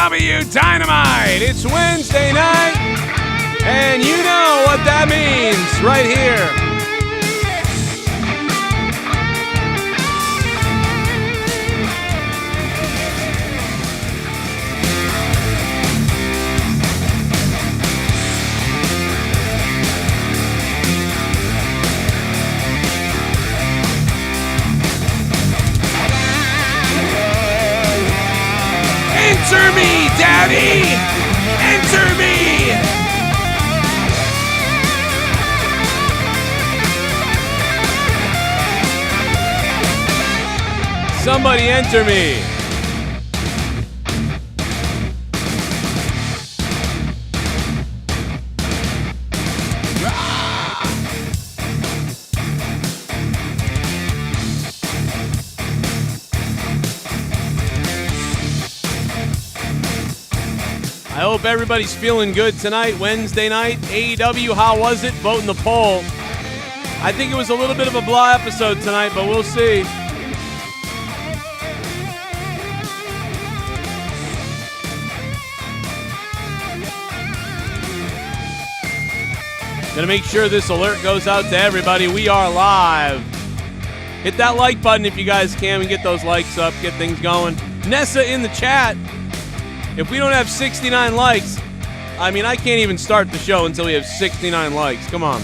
AEW Dynamite. It's Wednesday night, and you know what that means right here. Enter me, Daddy! Enter me! Somebody enter me. I hope everybody's feeling good tonight, Wednesday night. AEW, how was it? Vote in the poll. I think it was a little bit of a blah episode tonight, but we'll see. Gonna make sure this alert goes out to everybody. We are live. Hit that like button if you guys can and get those likes up, get things going. Nessa in the chat. If we don't have 69 likes, I mean, I can't even start the show until we have 69 likes. Come on.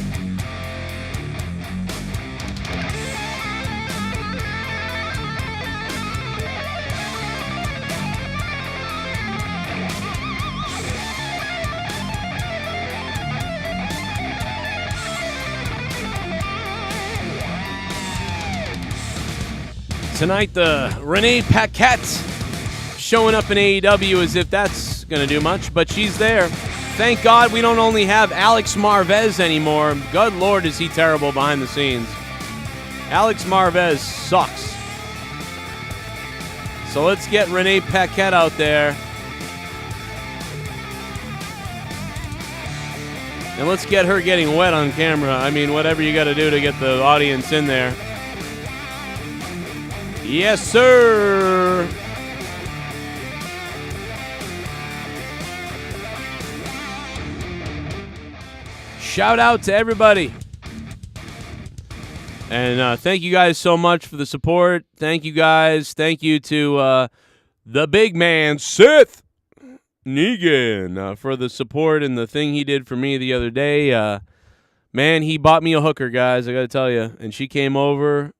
Tonight, the Renee Paquette showing up in AEW as if that's going to do much, but she's there. Thank God we don't only have Alex Marvez anymore. Good Lord, is he terrible behind the scenes. Alex Marvez sucks. So let's get Renee Paquette out there. And let's get her getting wet on camera. I mean, whatever you got to do to get the audience in there. Yes, sir. Shout out to everybody. And thank you guys so much for the support. Thank you guys. Thank you to the big man, SITH, NEGAN, for the support and the thing he did for me the other day. Man, he bought me a hooker, guys, I got to tell you. And she came over,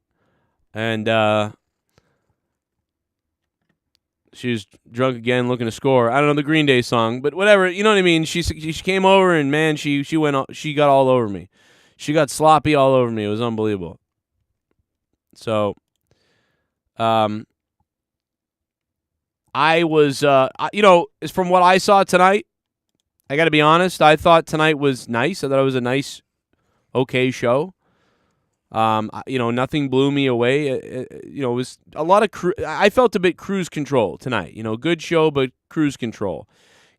and she was drunk again, looking to score. I don't know the Green Day song, but whatever. You know what I mean? She came over, and man, she got all over me. She got sloppy all over me. It was unbelievable. So, I was, from what I saw tonight, I got to be honest. I thought tonight was nice. I thought it was a nice, okay show. Nothing blew me away. It was a lot of I felt a bit cruise control tonight. Good show, but cruise control.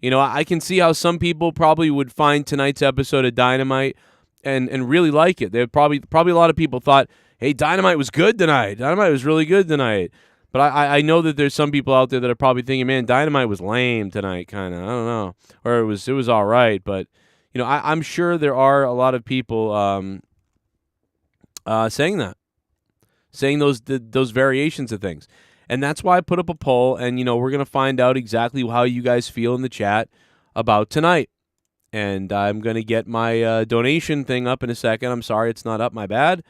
I can see how some people probably would find tonight's episode of Dynamite and really like it. They probably a lot of people thought, hey, Dynamite was good tonight. Dynamite was really good tonight. But I know that there's some people out there that are probably thinking, man, Dynamite was lame tonight, kind of. I don't know. Or it was all right. But, I'm sure there are a lot of people saying those variations of things. And that's why I put up a poll, and, we're going to find out exactly how you guys feel in the chat about tonight. And I'm going to get my donation thing up in a second. I'm sorry it's not up, my bad.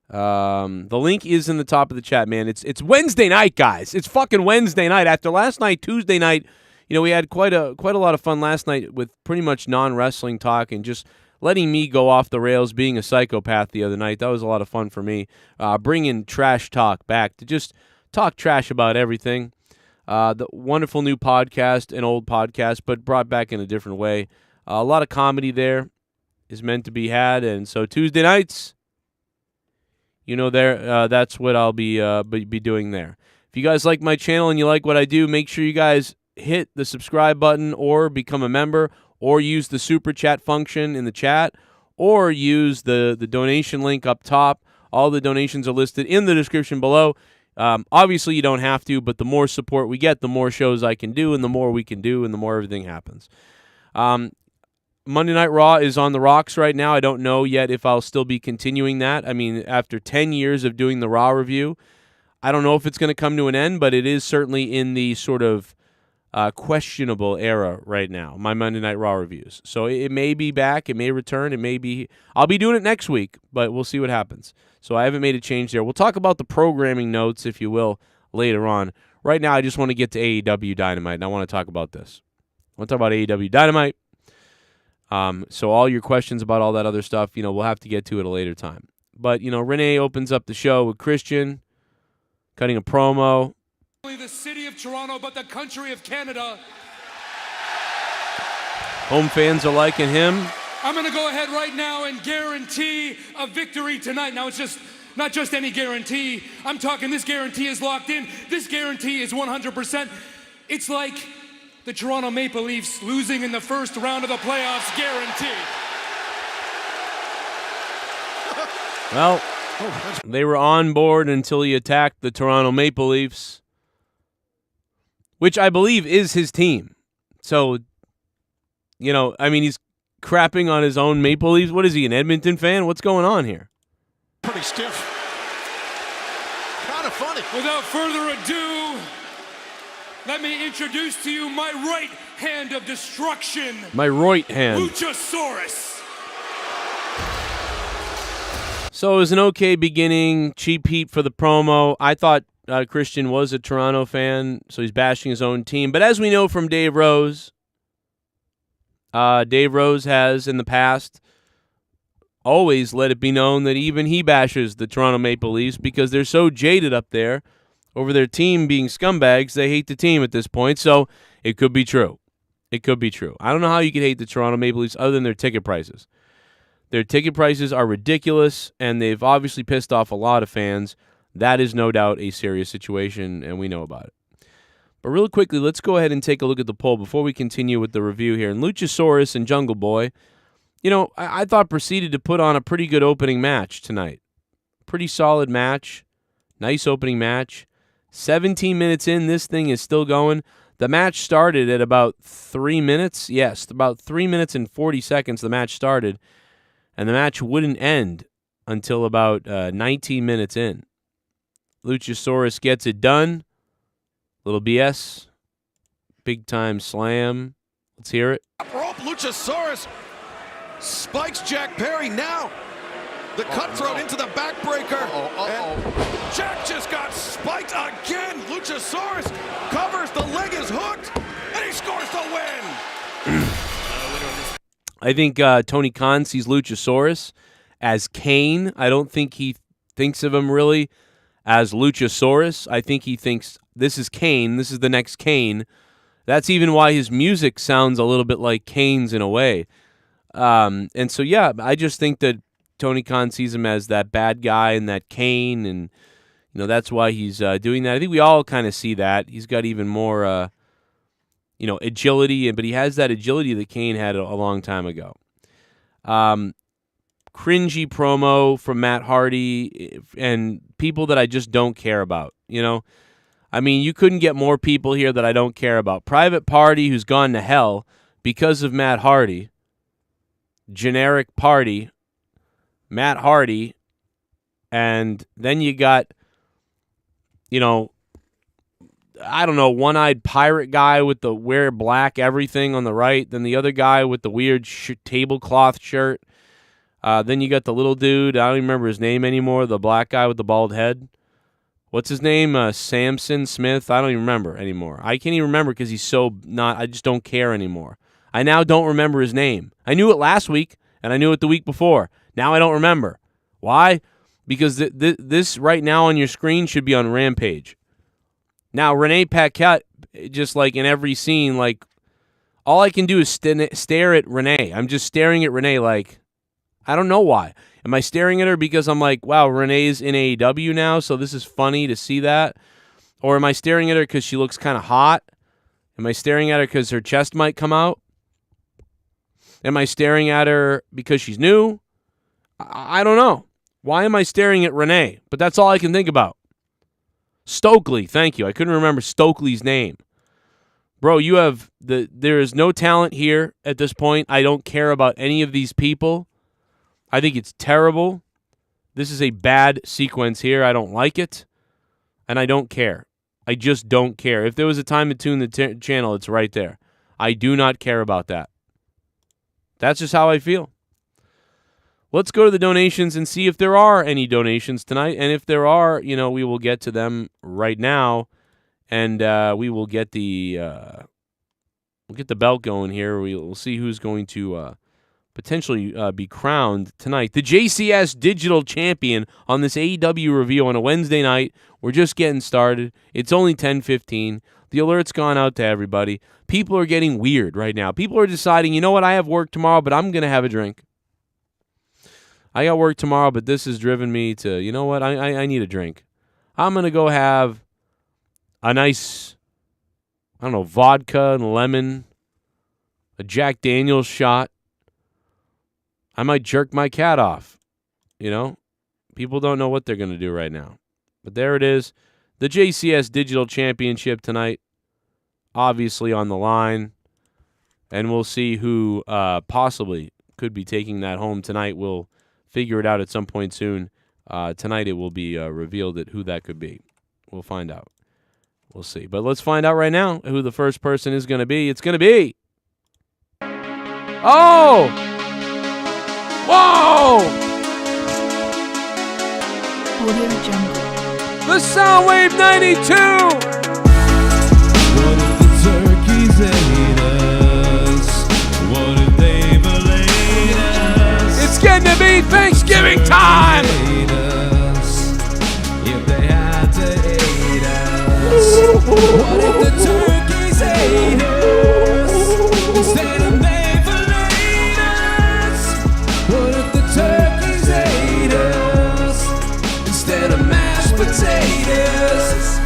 The link is in the top of the chat, man. It's Wednesday night, guys. It's fucking Wednesday night. After last night, Tuesday night, we had quite a lot of fun last night with pretty much non-wrestling talk and just letting me go off the rails, being a psychopath the other night. That was a lot of fun for me. Bringing trash talk back to just talk trash about everything. The wonderful new podcast, an old podcast, but brought back in a different way. A lot of comedy there is meant to be had, and so Tuesday nights, that's what I'll be doing there. If you guys like my channel and you like what I do, make sure you guys hit the subscribe button or become a member, or use the super chat function in the chat, or use the donation link up top. All the donations are listed in the description below. Obviously, you don't have to, but the more support we get, the more shows I can do, and the more we can do, and the more everything happens. Monday Night Raw is on the rocks right now. I don't know yet if I'll still be continuing that. I mean, after 10 years of doing the Raw review, I don't know if it's going to come to an end, but it is certainly in the sort of questionable era right now, my Monday Night Raw reviews. So it may be back, it may return, it may be... I'll be doing it next week, but we'll see what happens. So I haven't made a change there. We'll talk about the programming notes, if you will, later on. Right now, I just want to get to AEW Dynamite, and I want to talk about this. I want to talk about AEW Dynamite. So all your questions about all that other stuff, we'll have to get to at a later time. But, Renee opens up the show with Christian cutting a promo. The city of Toronto, but the country of Canada. Home fans are liking him. I'm going to go ahead right now and guarantee a victory tonight. Now, it's just not just any guarantee. I'm talking this guarantee is locked in. This guarantee is 100%. It's like the Toronto Maple Leafs losing in the first round of the playoffs, guaranteed. Well, they were on board until he attacked the Toronto Maple Leafs, which I believe is his team. So, he's crapping on his own Maple Leafs. What is he, an Edmonton fan? What's going on here? Pretty stiff. Kind of funny. Without further ado, let me introduce to you my right hand of destruction. My right hand. Luchosaurus. So it was an okay beginning, cheap heat for the promo. I thought Christian was a Toronto fan, so he's bashing his own team. But as we know from Dave Rose has in the past always let it be known that even he bashes the Toronto Maple Leafs because they're so jaded up there over their team being scumbags, they hate the team at this point. So it could be true. It could be true. I don't know how you could hate the Toronto Maple Leafs other than their ticket prices. Their ticket prices are ridiculous, and they've obviously pissed off a lot of fans. That is no doubt a serious situation, and we know about it. But really quickly, let's go ahead and take a look at the poll before we continue with the review here. And Luchosaurus and Jungle Boy, I thought proceeded to put on a pretty good opening match tonight. Pretty solid match. Nice opening match. 17 minutes in, this thing is still going. The match started at about 3 minutes. Yes, about 3 minutes and 40 seconds the match started. And the match wouldn't end until about 19 minutes in. Luchosaurus gets it done. Little BS. Big time slam. Let's hear it. Rope, Luchosaurus spikes Jack Perry now. The cutthroat into the backbreaker. And Jack just got spiked again. Luchosaurus covers. The leg is hooked. And he scores the win. I think Tony Khan sees Luchosaurus as KANE. I don't think he thinks of him really as Luchosaurus. I think he thinks this is KANE. This is the next KANE. That's even why his music sounds a little bit like KANE's in a way. And so, yeah, I just think that Tony Khan sees him as that bad guy and that KANE, and that's why he's doing that. I think we all kind of see that. He's got even more agility, but he has that agility that KANE had a long time ago. Cringy promo from Matt Hardy and people that I just don't care about, you couldn't get more people here that I don't care about. Private Party, who's gone to hell because of Matt Hardy. Generic Party, Matt Hardy, and then you got, I don't know, one-eyed pirate guy with the wear black everything on the right, then the other guy with the weird tablecloth shirt. Then you got the little dude, I don't even remember his name anymore, the black guy with the bald head. What's his name? Samson Smith? I don't even remember anymore. I can't even remember because he's so not, I just don't care anymore. I now don't remember his name. I knew it last week, and I knew it the week before. Now I don't remember. Why? Because this right now on your screen should be on Rampage. Now, Renee Paquette, just like in every scene, like, all I can do is stare at Renee. I'm just staring at Renee like, I don't know why. Am I staring at her because I'm like, wow, Renee's in AEW now, so this is funny to see that? Or am I staring at her because she looks kind of hot? Am I staring at her because her chest might come out? Am I staring at her because she's new? I don't know. Why am I staring at Renee? But that's all I can think about. Stokely, thank you. I couldn't remember Stokely's name. Bro, there is no talent here at this point. I don't care about any of these people. I think it's terrible. This is a bad sequence here. I don't like it, and I don't care. I just don't care. If there was a time to tune the channel, it's right there. I do not care about that. That's just how I feel. Let's go to the donations and see if there are any donations tonight. And if there are, we will get to them right now. And we will get the belt going here. We'll see who's going to potentially be crowned tonight. The JCS Digital Champion on this AEW review on a Wednesday night. We're just getting started. It's only 10:15. The alert's gone out to everybody. People are getting weird right now. People are deciding, you know what, I have work tomorrow, but I'm going to have a drink. I got work tomorrow, but this has driven me to, you know what, I need a drink. I'm going to go have a nice, vodka and lemon, a Jack Daniels shot. I might jerk my cat off, People don't know what they're going to do right now. But there it is. The JCS Digital Championship tonight, obviously on the line. And we'll see who possibly could be taking that home tonight. We'll figure it out at some point soon. Tonight it will be revealed who that could be. We'll find out. We'll see. But let's find out right now who the first person is going to be. It's going to be... Oh! Whoa! Audio Jungle. The Soundwave 92! What if the turkeys ate us? What if they belayed us? It's getting to be Thanksgiving time! If they had to eat us. What if the turkeys ate us? Instead of they belayed us. What if the turkeys ate us? Instead of mashed potatoes.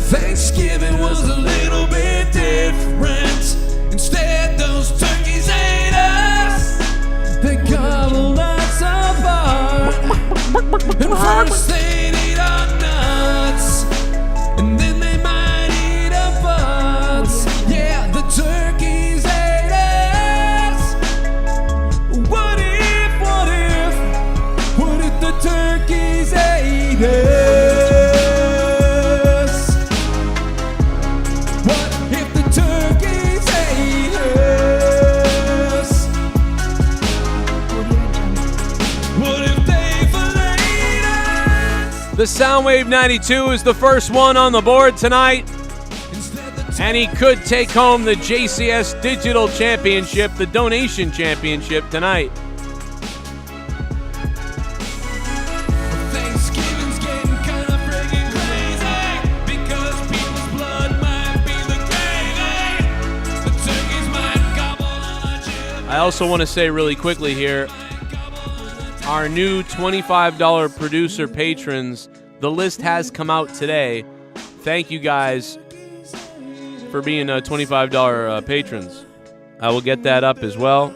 Thanksgiving was a little bit different. Instead, those turkeys ate us. They gobbled us apart. And first they'd eat our nuts, and then they might eat our butts. Yeah, the turkeys ate us. What if the turkeys ate us? What if the turkeys ate us? What if they filleted us? The Soundwave 92 is the first one on the board tonight. And he could take home the JCS Digital Championship, the Donation Championship tonight. Thanksgiving's getting kinda friggin' crazy, because people's blood might be the gravy. The turkeys might gobble on our children. I also want to say really quickly here, our new $25 producer patrons, the list has come out today. Thank you guys for being $25 patrons. I will get that up as well.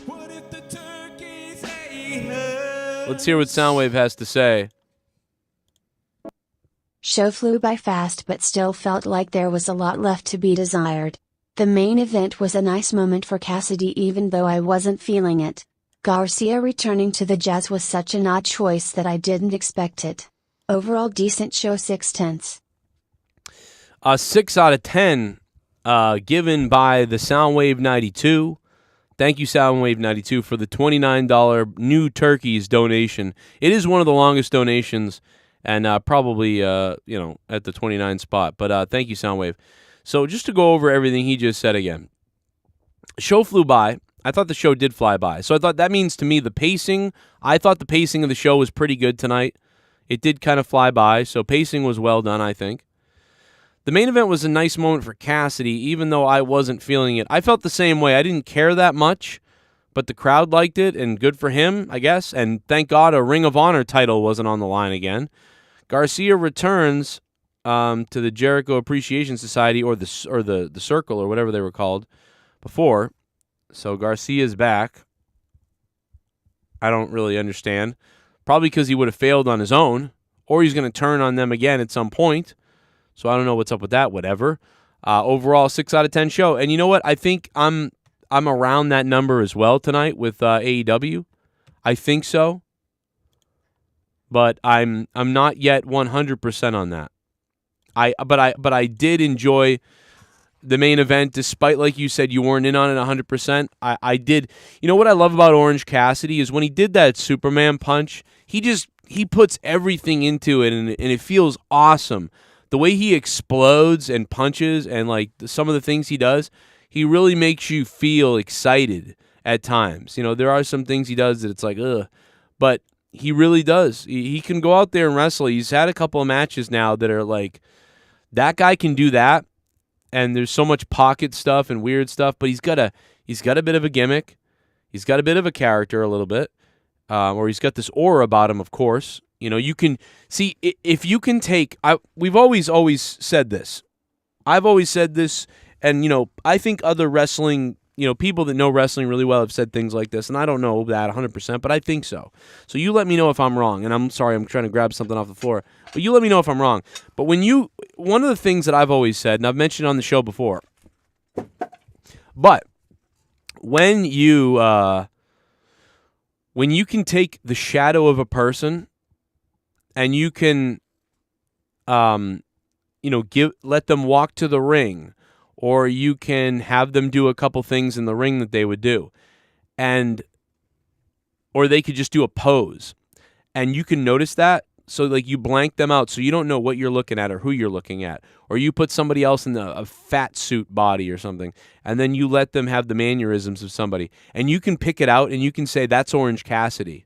What if the turkeys ate us? Let's hear what Soundwave has to say. Show flew by fast but still felt like there was a lot left to be desired. The main event was a nice moment for Cassidy even though I wasn't feeling it. Garcia returning to the Jazz was such an odd choice that I didn't expect it. Overall decent show, 6/10. 6 out of 10 given by the Soundwave 92. Thank you, Soundwave 92, for the $29 new turkeys donation. It is one of the longest donations, and probably at the 29 spot. But thank you, Soundwave. So just to go over everything he just said again, show flew by. I thought the show did fly by. So I thought that means to me the pacing. I thought the pacing of the show was pretty good tonight. It did kind of fly by, so pacing was well done, I think. The main event was a nice moment for Cassidy, even though I wasn't feeling it. I felt the same way. I didn't care that much, but the crowd liked it, and good for him, I guess. And thank God a Ring of Honor title wasn't on the line again. Garcia returns to the Jericho Appreciation Society, or the Circle, or whatever they were called before. So Garcia's back. I don't really understand. Probably because he would have failed on his own, or he's going to turn on them again at some point. So I don't know what's up with that. Whatever. Overall, 6 out of 10 show. And you know what? I think I'm around that number as well tonight with AEW. I think so, but I'm not yet 100% on that. But I did enjoy the main event, despite, like you said, you weren't in on it 100%. I did. You know what I love about Orange Cassidy is when he did that Superman punch, he puts everything into it, and it feels awesome. The way he explodes and punches and like some of the things he does, he really makes you feel excited at times. You know, there are some things he does that it's like, ugh, but he really does. He can go out there and wrestle. He's had a couple of matches now that are like, that guy can do that. And there's so much pocket stuff and weird stuff, but he's got a bit of a gimmick. He's got a bit of a character a little bit, or he's got this aura about him, of course. You know, you can see if you can take. We've always said this. I've always said this, and you know, I think other wrestling, you know, people that know wrestling really well have said things like this, and I don't know that 100%, but I think so. So you let me know if I'm wrong, and I'm sorry, I'm trying to grab something off the floor, but you let me know if I'm wrong. But one of the things that I've always said, and I've mentioned on the show before, but when you can take the shadow of a person and you can, you know, let them walk to the ring, or you can have them do a couple things in the ring that they would do, or they could just do a pose, and you can notice that. So like you blank them out, so you don't know what you're looking at or who you're looking at, or you put somebody else in a fat suit body or something, and then you let them have the mannerisms of somebody, and you can pick it out, and you can say that's Orange Cassidy.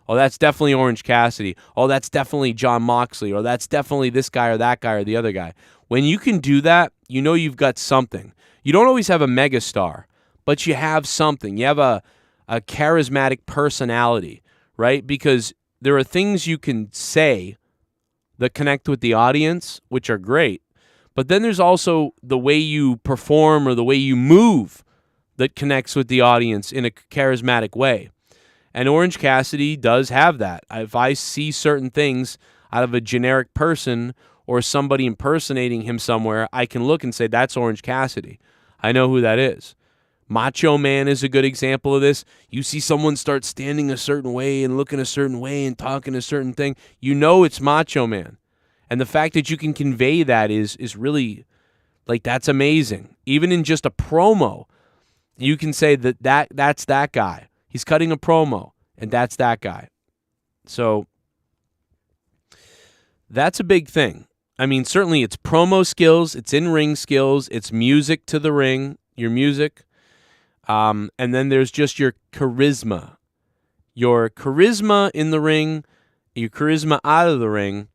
Oh, that's definitely Orange Cassidy. Oh, that's definitely John Moxley, or that's definitely this guy or that guy or the other guy. When you can do that, you know you've got something. You don't always have a megastar, but you have something. You have a charismatic personality, right? Because there are things you can say that connect with the audience, which are great. But then there's also the way you perform or the way you move that connects with the audience in a charismatic way. And Orange Cassidy does have that. If I see certain things out of a generic person or somebody impersonating him somewhere, I can look and say, that's Orange Cassidy. I know who that is. Macho Man is a good example of this. You see someone start standing a certain way and looking a certain way and talking a certain thing, you know it's Macho Man. And the fact that you can convey that is really, like, that's amazing. Even in just a promo, you can say that's that guy. He's cutting a promo, and that's that guy. So that's a big thing. I mean, certainly it's promo skills, it's in-ring skills, it's music to the ring, your music. And then there's just your charisma. Your charisma in the ring, your charisma out of the ring,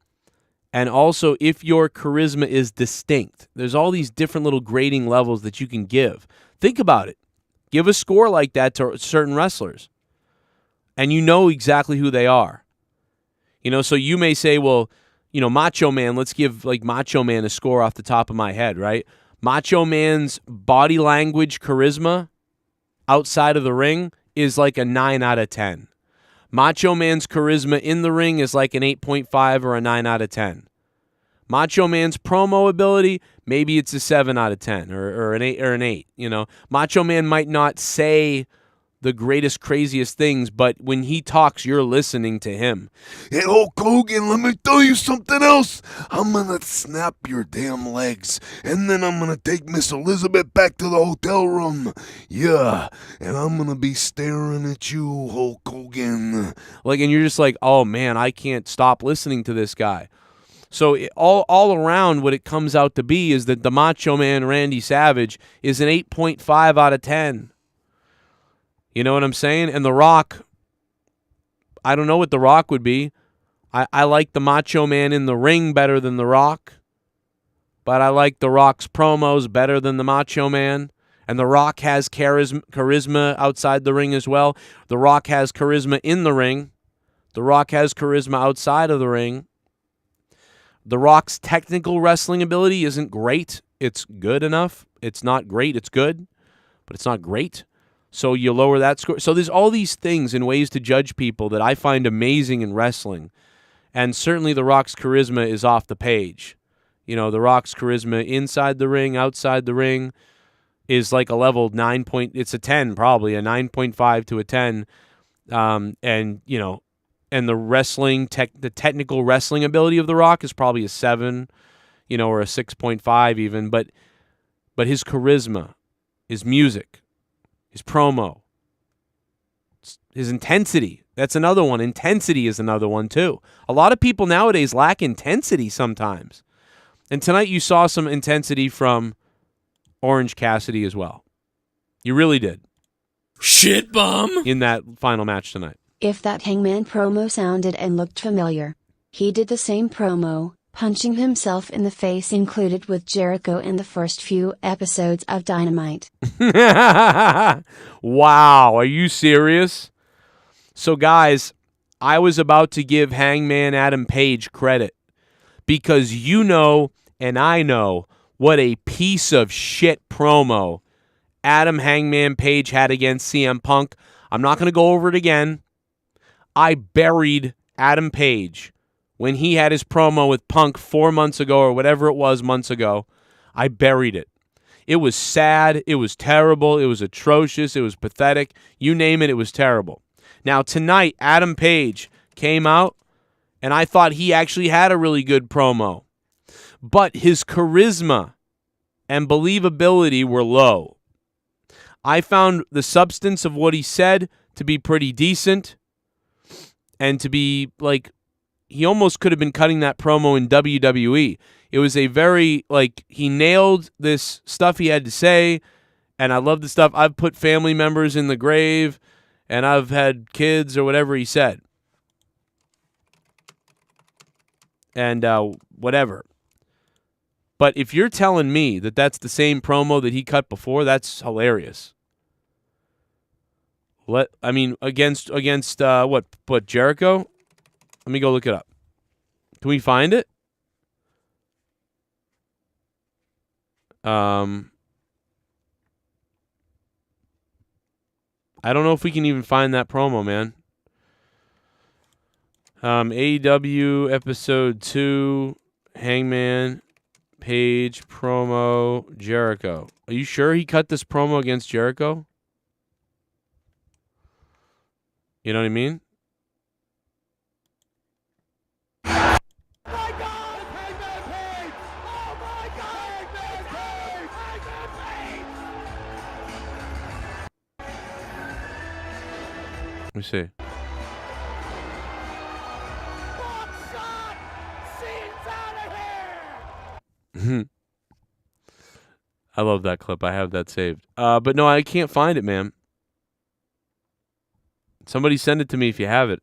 and also if your charisma is distinct. There's all these different little grading levels that you can give. Think about it. Give a score like that to certain wrestlers, and you know exactly who they are. You know, so you may say, well, you know, Macho Man, let's give like Macho Man a score off the top of my head, right? Macho Man's body language charisma outside of the ring is like a 9 out of 10. Macho Man's charisma in the ring is like an 8.5 or a 9 out of 10. Macho Man's promo ability, maybe it's a 7 out of 10 or an 8, you know. Macho Man might not say the greatest, craziest things, but when he talks, you're listening to him. Hey, Hulk Hogan, let me tell you something else. I'm going to snap your damn legs, and then I'm going to take Miss Elizabeth back to the hotel room. Yeah, and I'm going to be staring at you, Hulk Hogan. Like, and you're just like, oh, man, I can't stop listening to this guy. So all around, what it comes out to be is that the Macho Man Randy Savage is an 8.5 out of 10. You know what I'm saying? And The Rock, I don't know what The Rock would be. I like the Macho Man in the ring better than The Rock, but I like The Rock's promos better than the Macho Man. And The Rock has charisma outside the ring as well. The Rock has charisma in the ring. The Rock has charisma outside of the ring. The Rock's technical wrestling ability isn't great. It's good enough. It's not great. It's good, but it's not great. So you lower that score. So there's all these things and ways to judge people that I find amazing in wrestling. And certainly The Rock's charisma is off the page. You know, The Rock's charisma inside the ring, outside the ring is like a level 9 point. It's a 10 probably, a 9.5 to a 10. And, you know, and the wrestling, the technical wrestling ability of The Rock is probably a 7, you know, or a 6.5 even. But his charisma, his music, his promo, his intensity. That's another one. Intensity is another one, too. A lot of people nowadays lack intensity sometimes. And tonight you saw some intensity from Orange Cassidy as well. You really did. Shit bum. In that final match tonight. If that Hangman promo sounded and looked familiar, he did the same promo, punching himself in the face included with Jericho in the first few episodes of Dynamite. Wow, are you serious? So guys, I was about to give Hangman Adam Page credit because you know and I know what a piece of shit promo Adam Hangman Page had against CM Punk. I'm not going to go over it again. I buried Adam Page when he had his promo with Punk 4 months ago or whatever it was months ago. I buried it. It was sad. It was terrible. It was atrocious. It was pathetic. You name it, it was terrible. Now, tonight, Adam Page came out, and I thought he actually had a really good promo. But his charisma and believability were low. I found the substance of what he said to be pretty decent and to be, like, he almost could have been cutting that promo in WWE. It was a very, like, he nailed this stuff he had to say, and I love the stuff. I've put family members in the grave, and I've had kids or whatever he said. And whatever. But if you're telling me that that's the same promo that he cut before, that's hilarious. Against what, Jericho? Let me go look it up. Can we find it? I don't know if we can even find that promo, man. AEW episode 2, Hangman Page promo, Jericho. Are you sure he cut this promo against Jericho? You know what I mean? Let me see. I love that clip. I have that saved. But no, I can't find it, man. Somebody send it to me if you have it.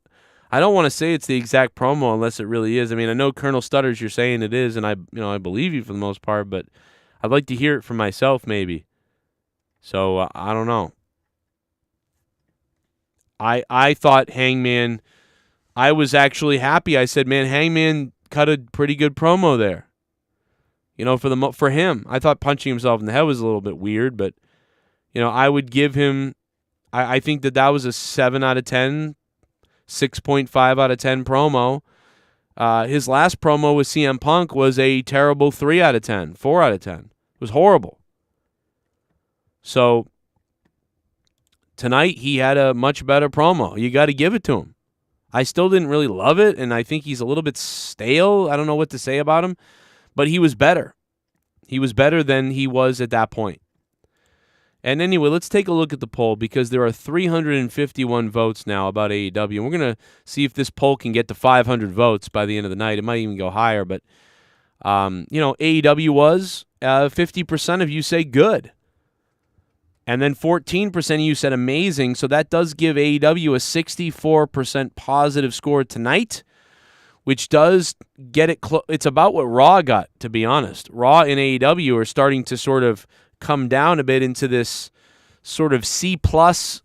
I don't want to say it's the exact promo unless it really is. I mean, I know Colonel Stutters, you're saying it is, and I believe you for the most part, but I'd like to hear it from myself, maybe. So I don't know. I thought Hangman. I was actually happy. I said, man, Hangman cut a pretty good promo there. You know, for him, I thought punching himself in the head was a little bit weird, but you know, I would give him. I think that was a 7 out of 10, 6.5 out of 10 promo. His last promo with CM Punk was a terrible 3 out of 10, 4 out of 10. It was horrible. So tonight he had a much better promo. You got to give it to him. I still didn't really love it, and I think he's a little bit stale. I don't know what to say about him, but he was better. He was better than he was at that point. And anyway, let's take a look at the poll because there are 351 votes now about AEW. And we're going to see if this poll can get to 500 votes by the end of the night. It might even go higher. But, AEW was 50% of you say good. And then 14% of you said amazing. So that does give AEW a 64% positive score tonight, which does get it close. It's about what Raw got, to be honest. Raw and AEW are starting to sort of come down a bit into this sort of C+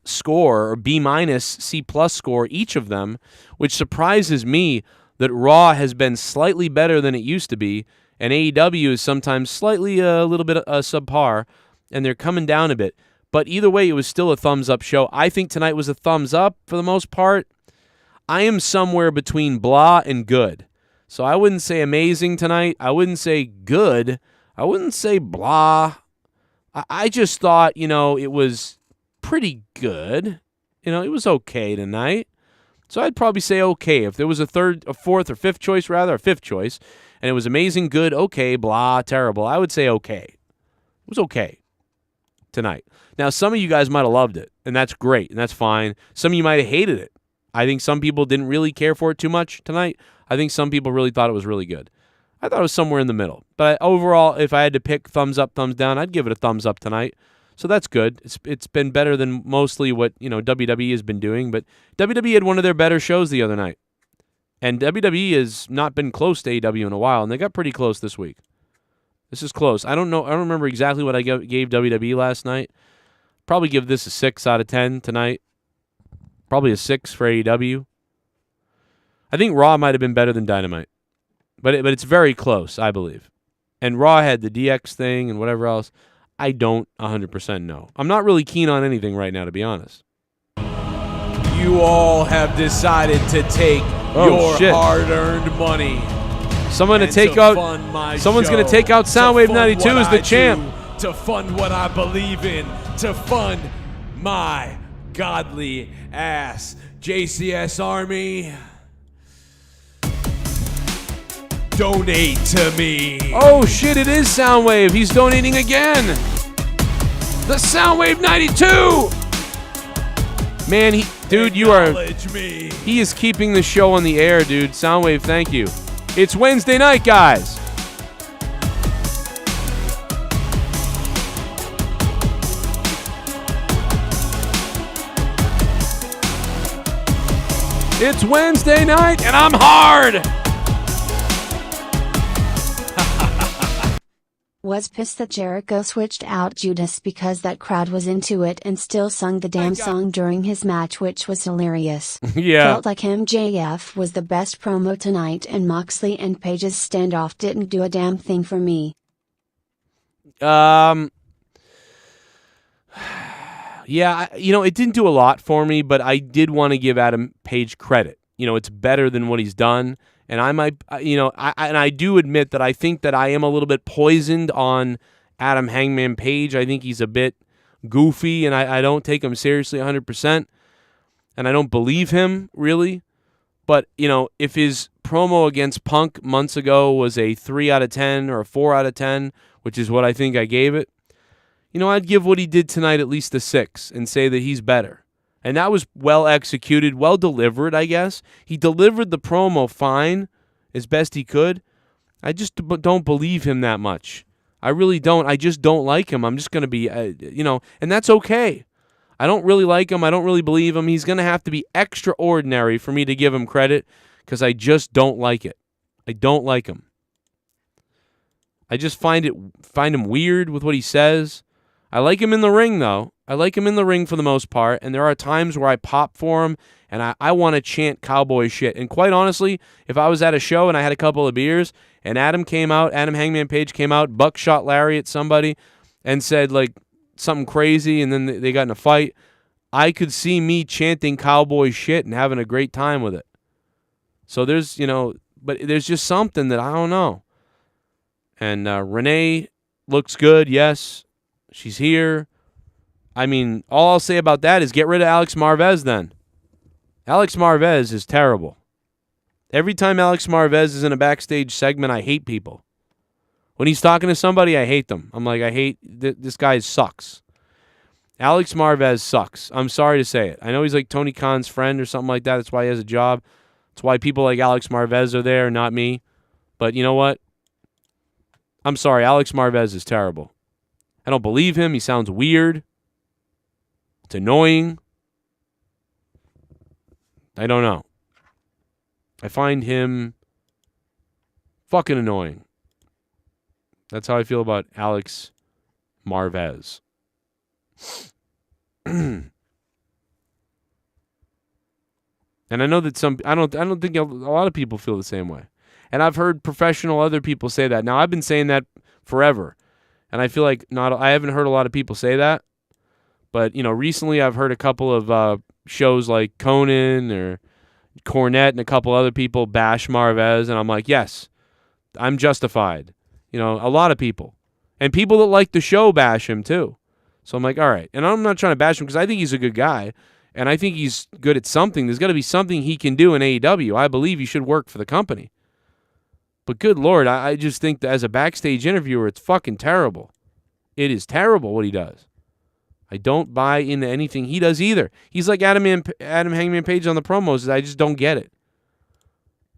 score or B- C+ score, each of them, which surprises me that Raw has been slightly better than it used to be, and AEW is sometimes slightly a little bit subpar, and they're coming down a bit. But either way, it was still a thumbs-up show. I think tonight was a thumbs-up for the most part. I am somewhere between blah and good. So I wouldn't say amazing tonight. I wouldn't say good. I wouldn't say blah. I just thought, it was pretty good. It was okay tonight. So I'd probably say okay. If there was a fourth or fifth choice, a fifth choice, and it was amazing, good, okay, blah, terrible, I would say okay. It was okay tonight. Now, some of you guys might have loved it, and that's great, and that's fine. Some of you might have hated it. I think some people didn't really care for it too much tonight. I think some people really thought it was really good. I thought it was somewhere in the middle. But overall, if I had to pick thumbs up, thumbs down, I'd give it a thumbs up tonight. So that's good. It's been better than mostly what WWE has been doing. But WWE had one of their better shows the other night. And WWE has not been close to AEW in a while, and they got pretty close this week. This is close. I don't remember exactly what I gave WWE last night. Probably give this a 6 out of 10 tonight. Probably a 6 for AEW. I think Raw might have been better than Dynamite. But it's very close, I believe. And Raw had the DX thing and whatever else. I don't 100% know. I'm not really keen on anything right now, to be honest. You all have decided to take your hard-earned money. Someone's going to take out Soundwave 92 as the champ. To fund what I believe in. To fund my godly ass. JCS Army, donate to me. Oh shit, it is Soundwave. He's donating again. The Soundwave 92. Man, he is keeping the show on the air, dude. Soundwave, thank you. It's Wednesday night, guys. It's Wednesday night, and I'm hard. Was pissed that Jericho switched out Judas because that crowd was into it and still sung the damn song during his match, which was hilarious. Yeah. Felt like MJF was the best promo tonight, and Moxley and Page's standoff didn't do a damn thing for me. Yeah, it didn't do a lot for me, but I did want to give Adam Page credit. It's better than what he's done. And I might, I do admit that I think that I am a little bit poisoned on Adam Hangman Page. I think he's a bit goofy, and I don't take him seriously 100%. And I don't believe him, really. But, if his promo against Punk months ago was a 3 out of 10 or a 4 out of 10, which is what I think I gave it, I'd give what he did tonight at least a 6 and say that he's better. And that was well executed, well delivered, I guess. He delivered the promo fine, as best he could. I just don't believe him that much. I really don't. I just don't like him. I'm just going to be, and that's okay. I don't really like him. I don't really believe him. He's going to have to be extraordinary for me to give him credit, because I just don't like it. I don't like him. I just find him weird with what he says. I like him in the ring, though. I like him in the ring for the most part, and there are times where I pop for him, and I want to chant cowboy shit. And quite honestly, if I was at a show and I had a couple of beers, and Adam Hangman Page came out, buckshot lariat somebody, and said, like, something crazy, and then they got in a fight, I could see me chanting cowboy shit and having a great time with it. So there's, but there's just something that I don't know. And Renee looks good, yes. She's here. I mean, all I'll say about that is get rid of Alex Marvez then. Alex Marvez is terrible. Every time Alex Marvez is in a backstage segment, I hate people. When he's talking to somebody, I hate them. I'm like, I hate, this guy sucks. Alex Marvez sucks. I'm sorry to say it. I know he's like Tony Khan's friend or something like that. That's why he has a job. That's why people like Alex Marvez are there, not me. But you know what? I'm sorry, Alex Marvez is terrible. I don't believe him. He sounds weird. It's annoying. I don't know. I find him fucking annoying. That's how I feel about Alex Marvez. And I know that I don't think a lot of people feel the same way. And I've heard professional other people say that. Now, I've been saying that forever. And I feel like I haven't heard a lot of people say that. But, recently I've heard a couple of shows like Conan or Cornette and a couple other people bash Marvez, and I'm like, yes, I'm justified. You know, a lot of people. And people that like the show bash him too. So I'm like, all right. And I'm not trying to bash him because I think he's a good guy, and I think he's good at something. There's got to be something he can do in AEW. I believe he should work for the company. But good Lord, I just think that as a backstage interviewer, it's fucking terrible. It is terrible what he does. I don't buy into anything he does either. He's like Adam Hangman Page on the promos. I just don't get it.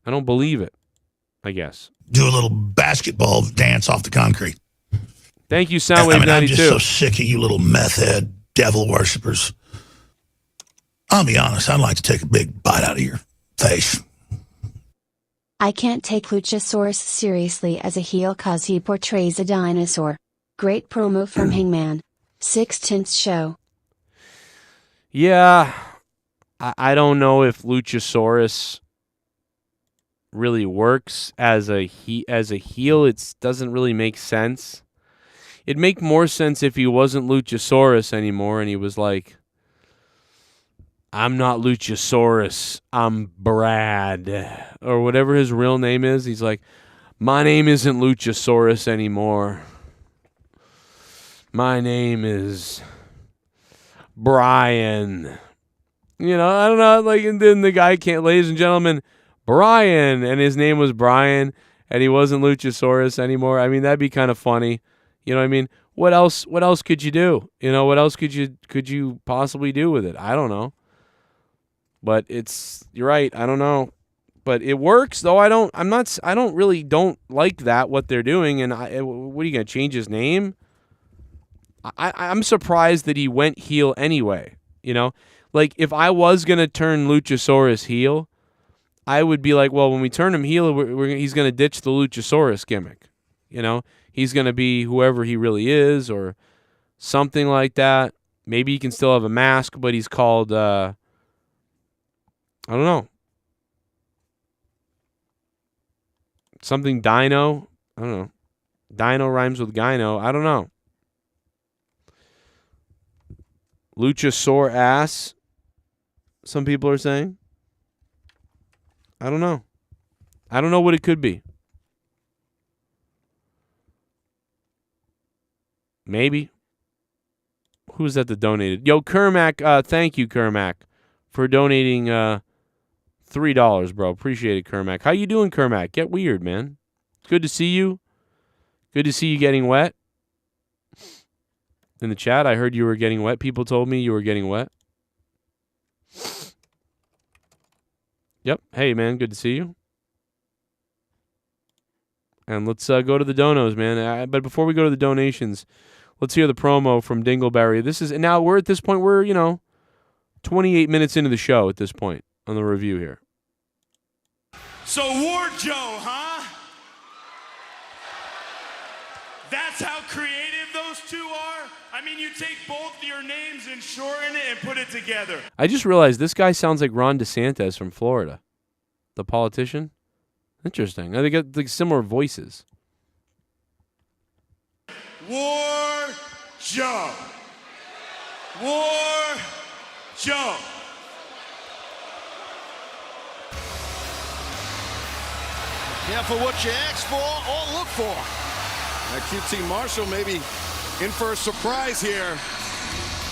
I don't believe it, I guess. Do a little basketball dance off the concrete. Thank you, Soundwave 92. I'm just so sick of you little meth head devil worshippers. I'll be honest, I'd like to take a big bite out of your face. I can't take Luchosaurus seriously as a heel cause he portrays a dinosaur. Great promo from Hangman. 6/10 show. Yeah, I don't know if Luchosaurus really works as a heel. It doesn't really make sense. It'd make more sense if he wasn't Luchosaurus anymore and he was like, I'm not Luchosaurus, I'm Brad, or whatever his real name is. He's like, my name isn't Luchosaurus anymore. My name is Brian. You know, I don't know, like, and then the guy can't, ladies and gentlemen, Brian, and his name was Brian, and he wasn't Luchosaurus anymore. I mean, that'd be kind of funny. You know what I mean? What else could you do? You know, what else could you possibly do with it? I don't know. But you're right, I don't know. But it works, though. I don't really like that, what they're doing. And what are you going to change his name? I'm surprised that he went heel anyway. You know, like if I was going to turn Luchosaurus heel, I would be like, well, when we turn him heel, he's going to ditch the Luchosaurus gimmick. You know, he's going to be whoever he really is or something like that. Maybe he can still have a mask, but he's called, I don't know. Something Dino. I don't know. Dino rhymes with Gyno. I don't know. Luchasaur ass. Some people are saying. I don't know. I don't know what it could be. Maybe. Who's that donated? Yo, Kermac. Thank you, Kermac, for donating $3, bro. Appreciate it, Kermac. How you doing, Kermac? Get weird, man. Good to see you. Good to see you getting wet. In the chat, I heard you were getting wet. People told me you were getting wet. Yep. Hey, man. Good to see you. And let's go to the donos, man. But before we go to the donations, let's hear the promo from Dingleberry. Now we're at this point, we're, 28 minutes into the show at this point on the review here. So Ward Joe, huh? That's how creative those two are? I mean, you take both your names and shorten it and put it together. I just realized this guy sounds like Ron DeSantis from Florida, the politician. Interesting. They got like similar voices. War Joe. War Joe. Careful what you ask for or look for. That QT Marshall maybe in for a surprise here.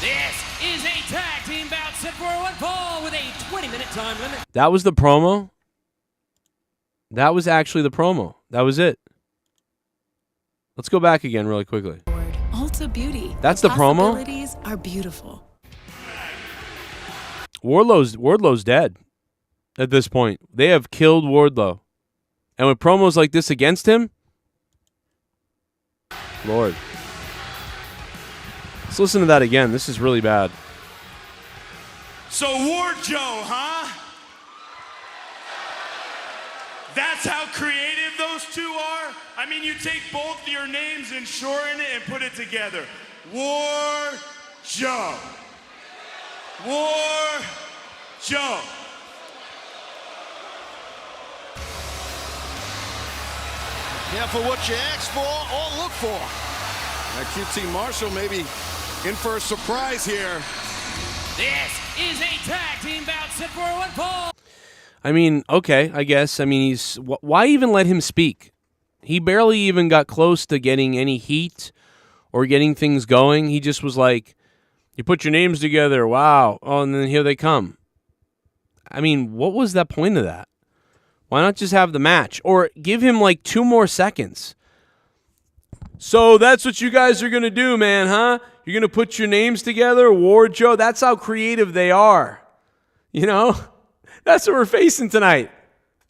This is a tag team bout set for one fall with a 20-minute time limit. That was the promo? That was actually the promo. That was it. Let's go back again really quickly. Ulta Beauty. That's the promo? Possibilities are beautiful. Wardlow's dead at this point. They have killed Wardlow. And with promos like this against him, Lord. Let's listen to that again. This is really bad. So Ward Joe, huh? That's how creative those two are? I mean, you take both your names and shorten it and put it together. War Joe. War Joe. Careful what you ask for or look for. That QT Marshall maybe in for a surprise here. This is a tag team bout set for one fall. I mean, okay, I guess. I mean, why even let him speak? He barely even got close to getting any heat or getting things going. He just was like, you put your names together, wow. Oh, and then here they come. I mean, what was that point of that? Why not just have the match? Or give him like 2 more seconds. So that's what you guys are going to do, man, huh? You're going to put your names together, Ward Joe? That's how creative they are. You know? That's what we're facing tonight.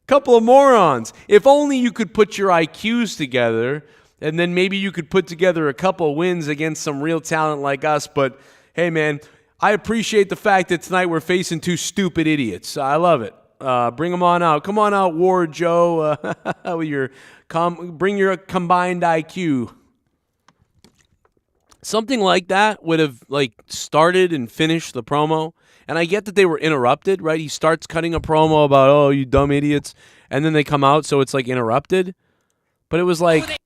Couple of morons. If only you could put your IQs together, and then maybe you could put together a couple wins against some real talent like us. But, hey, man, I appreciate the fact that tonight we're facing 2 stupid idiots. I love it. Bring them on out. Come on out, Ward Joe. With your bring your combined IQ. Something like that would have like started and finished the promo. And I get that they were interrupted, right? He starts cutting a promo about, oh, you dumb idiots. And then they come out, so it's like interrupted. But it was like,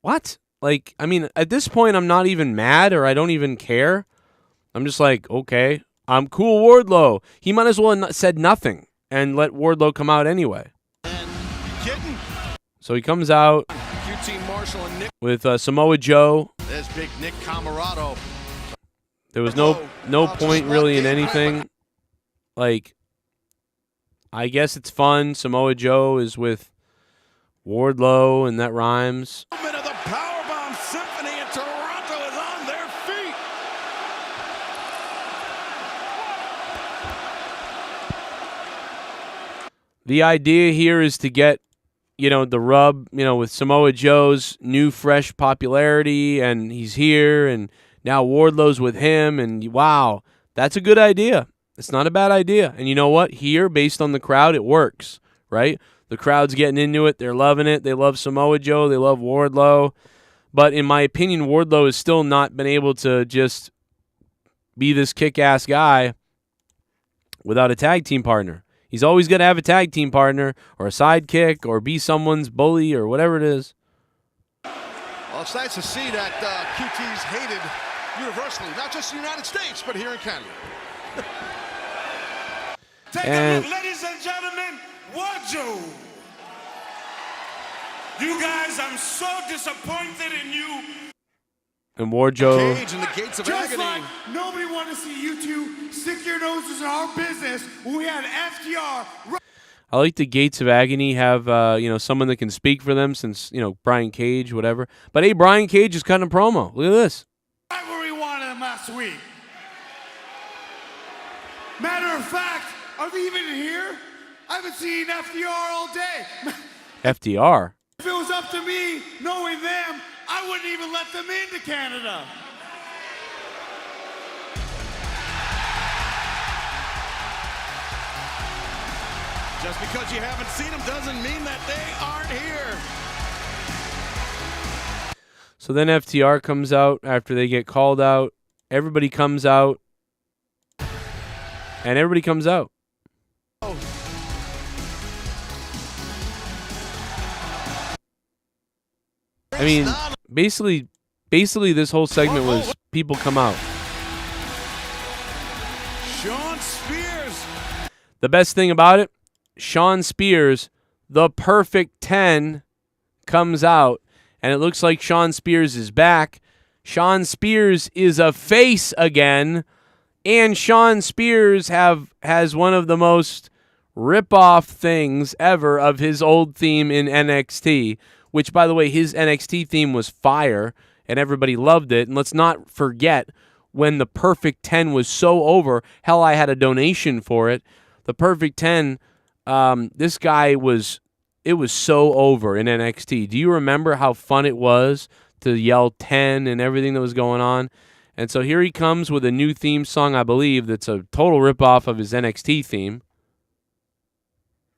what? Like, I mean, at this point, I'm not even mad or I don't even care. I'm just like, okay, I'm cool, Wardlow. He might as well have said nothing and let Wardlow come out anyway. So he comes out with Samoa Joe. There's big Nick Camarado. There was no point really in anything. Like, I guess it's fun. Samoa Joe is with Wardlow, and that rhymes. Of the Powerbomb Symphony in Toronto is on their feet. The idea here is to get, the rub, with Samoa Joe's new, fresh popularity, and he's here, and now Wardlow's with him, and wow, that's a good idea. It's not a bad idea. And you know what? Here, based on the crowd, it works, right? The crowd's getting into it. They're loving it. They love Samoa Joe. They love Wardlow. But in my opinion, Wardlow has still not been able to just be this kick-ass guy without a tag team partner. He's always going to have a tag team partner or a sidekick or be someone's bully or whatever it is. Well, it's nice to see that QT's hated universally, not just in the United States, but here in Canada. Take a look, ladies and gentlemen, Ward Joe. You guys, I'm so disappointed in you. And Ward Joe. Cage in the gates of Just agony. like nobody wanted to see you two stick your noses in our business when we had FTR. I like the Gates of Agony have, someone that can speak for them since, Brian Cage, whatever. But, hey, Brian Cage is cutting a promo. Look at this. Rivalry wanted them last week. Matter of fact, are they even here? I haven't seen FTR all day. FTR? If it was up to me, knowing them, I wouldn't even let them into Canada. Just because you haven't seen them doesn't mean that they aren't here. So then FTR comes out after they get called out. Everybody comes out. And everybody comes out. I mean, basically this whole segment was people come out. Sean Spears. The best thing about it, Sean Spears, the perfect 10, comes out, and it looks like Sean Spears is back. Sean Spears is a face again, and Sean Spears has one of the most rip-off things ever of his old theme in NXT, which, by the way, his NXT theme was fire, and everybody loved it. And let's not forget, when the Perfect 10 was so over, hell, I had a donation for it. The Perfect 10, this guy it was so over in NXT. Do you remember how fun it was to yell 10 and everything that was going on? And so here he comes with a new theme song, I believe, that's a total ripoff of his NXT theme.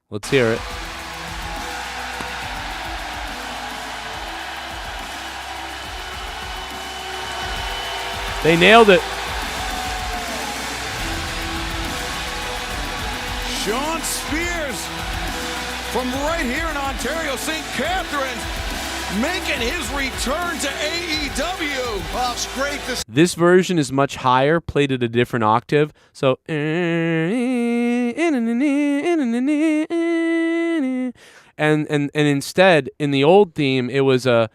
Let's hear it. They nailed it. Sean Spears from right here in Ontario, St. Catharines, making his return to AEW. Well, it's great to This version is much higher, played at a different octave. So, and instead in the old theme it was a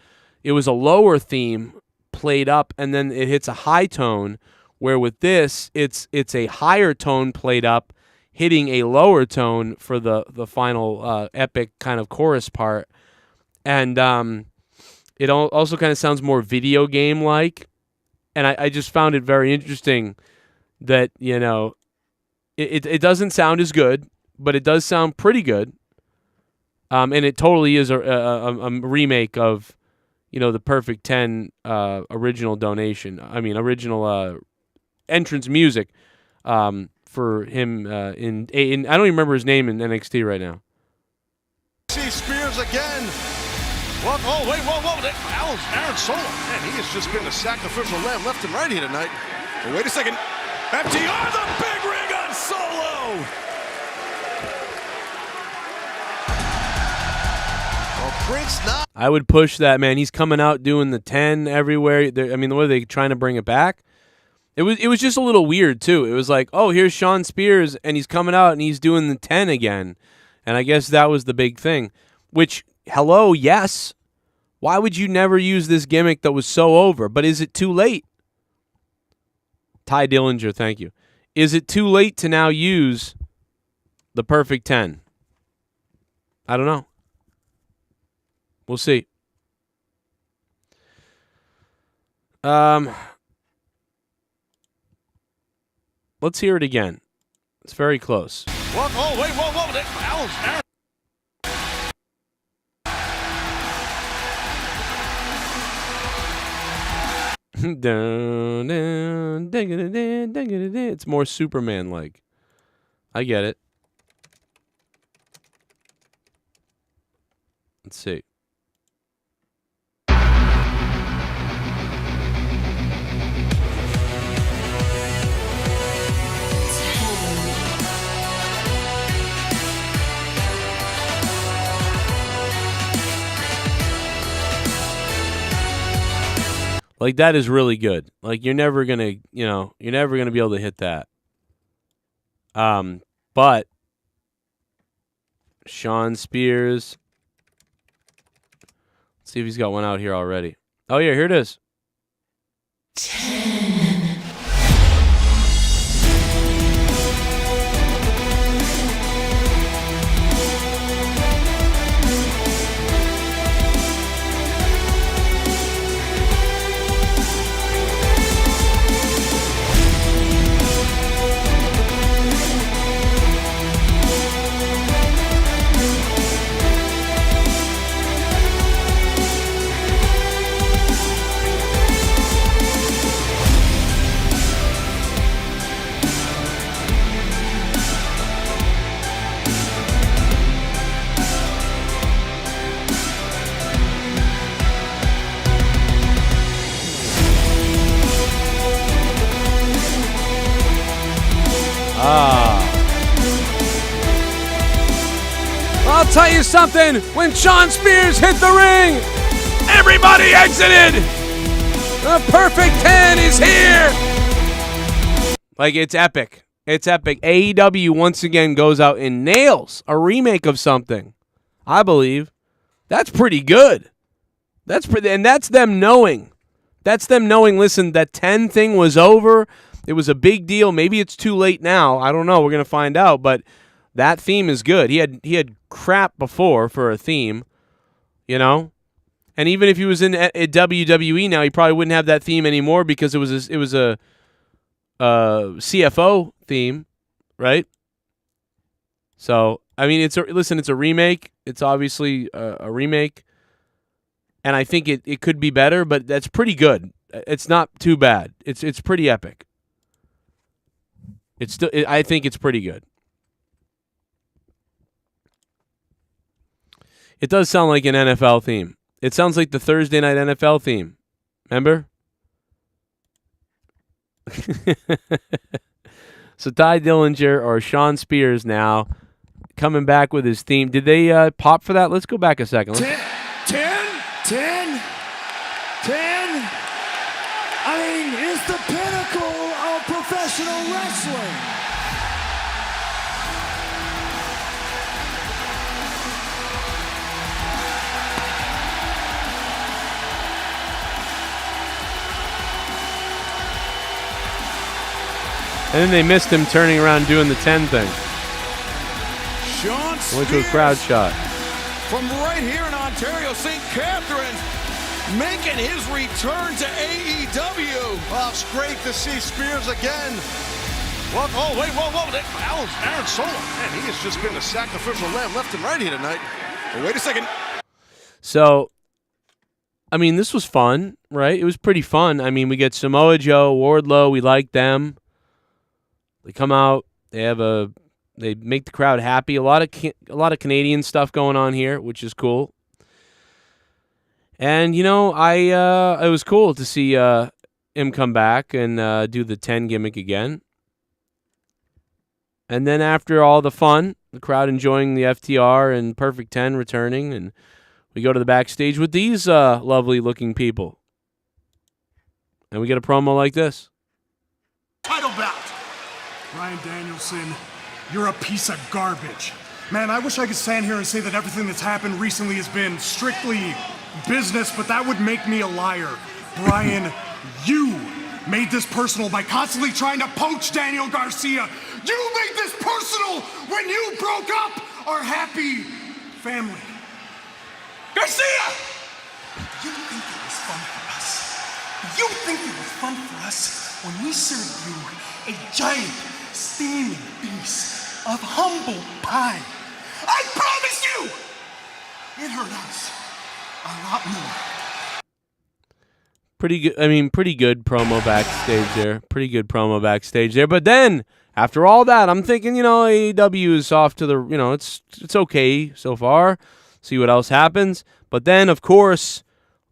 lower theme played up, and then it hits a high tone, where with this it's a higher tone played up hitting a lower tone for the final epic kind of chorus part. And it also kind of sounds more video game like, and I just found it very interesting that, you know, it doesn't sound as good, but it does sound pretty good. And it totally is a remake of, you know, the Perfect 10 original entrance music for him in I don't even remember his name in NXT right now. See Spears again. Well, oh, wait, whoa. Aaron Solo. Man, he has just been a sacrificial lamb left and right here tonight. But wait a second. FTR, the big rig on Solo. Well, Prince not. I would push that, man. He's coming out doing the 10 everywhere. I mean, the way they trying to bring it back. It was just a little weird, too. It was like, oh, here's Sean Spears, and he's coming out, and he's doing the 10 again. And I guess that was the big thing. Which, hello, yes. Why would you never use this gimmick that was so over? But is it too late? Ty Dillinger, thank you. Is it too late to now use the Perfect 10? I don't know. We'll see. Let's hear it again. It's very close. Well, oh, wait, whoa. Aaron. It's more Superman-like. I get it. Let's see. Like, that is really good. Like, you're never going to be able to hit that. But Sean Spears. Let's see if he's got one out here already. Oh, yeah, here it is. 10. I'll tell you something. When Sean Spears hit the ring, everybody exited. The Perfect 10 is here. Like, it's epic. It's epic. AEW once again goes out and nails a remake of something. I believe. That's pretty good. And that's them knowing. Listen, that 10 thing was over. It was a big deal. Maybe it's too late now. I don't know. We're going to find out. But that theme is good. He had crap before for a theme, you know? And even if he was in WWE now, he probably wouldn't have that theme anymore because it was a CFO theme, right? So, I mean, it's a remake. It's obviously a remake. And I think it could be better, but that's pretty good. It's not too bad. It's pretty epic. I think it's pretty good. It does sound like an NFL theme. It sounds like the Thursday night NFL theme. Remember? So Ty Dillinger or Sean Spears now coming back with his theme. Did they pop for that? Let's go back a second. 10. I mean, it's the pinnacle of professional wrestling. And then they missed him turning around doing the 10 thing. Sean Went to a crowd shot. from right here in Ontario, St. Catharines, making his return to AEW. Well, it's great to see Spears again. Well, oh, wait, whoa. Aaron Solo. Man, he has just been a sacrificial lamb left and right here tonight. Well, wait a second. So, I mean, this was fun, right? It was pretty fun. I mean, we get Samoa Joe, Wardlow. We like them. They come out. They make the crowd happy. A lot of Canadian stuff going on here, which is cool. And you know, it was cool to see him come back and do the 10 gimmick again. And then after all the fun, the crowd enjoying the FTR and Perfect 10 returning, and we go to the backstage with these lovely looking people. And we get a promo like this. Title bout. Bryan Danielson, you're a piece of garbage. Man, I wish I could stand here and say that everything that's happened recently has been strictly business, but that would make me a liar. Bryan, you made this personal by constantly trying to poach Daniel Garcia. You made this personal when you broke up our happy family. Garcia! You think it was fun for us? You think it was fun for us when we served you a giant, steaming piece of humble pie? I promise you! It hurt us a lot more. Pretty good. I mean, pretty good promo backstage there. But then, after all that, I'm thinking, you know, AEW is off to the, you know, it's okay so far. See what else happens. But then, of course,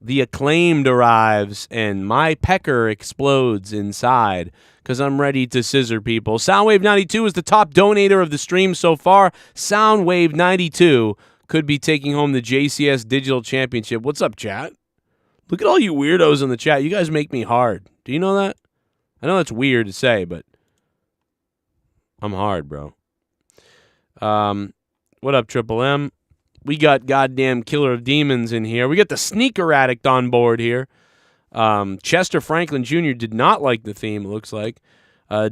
the Acclaimed arrives, and my pecker explodes inside because I'm ready to scissor people. Soundwave 92 is the top donator of the stream so far. Soundwave 92 could be taking home the JCS Digital Championship. What's up, chat? Look at all you weirdos in the chat. You guys make me hard. Do you know that? I know that's weird to say, but I'm hard, bro. What up, Triple M? We got goddamn Killer of Demons in here. We got the Sneaker Addict on board here. Chester Franklin Jr. did not like the theme, it looks like.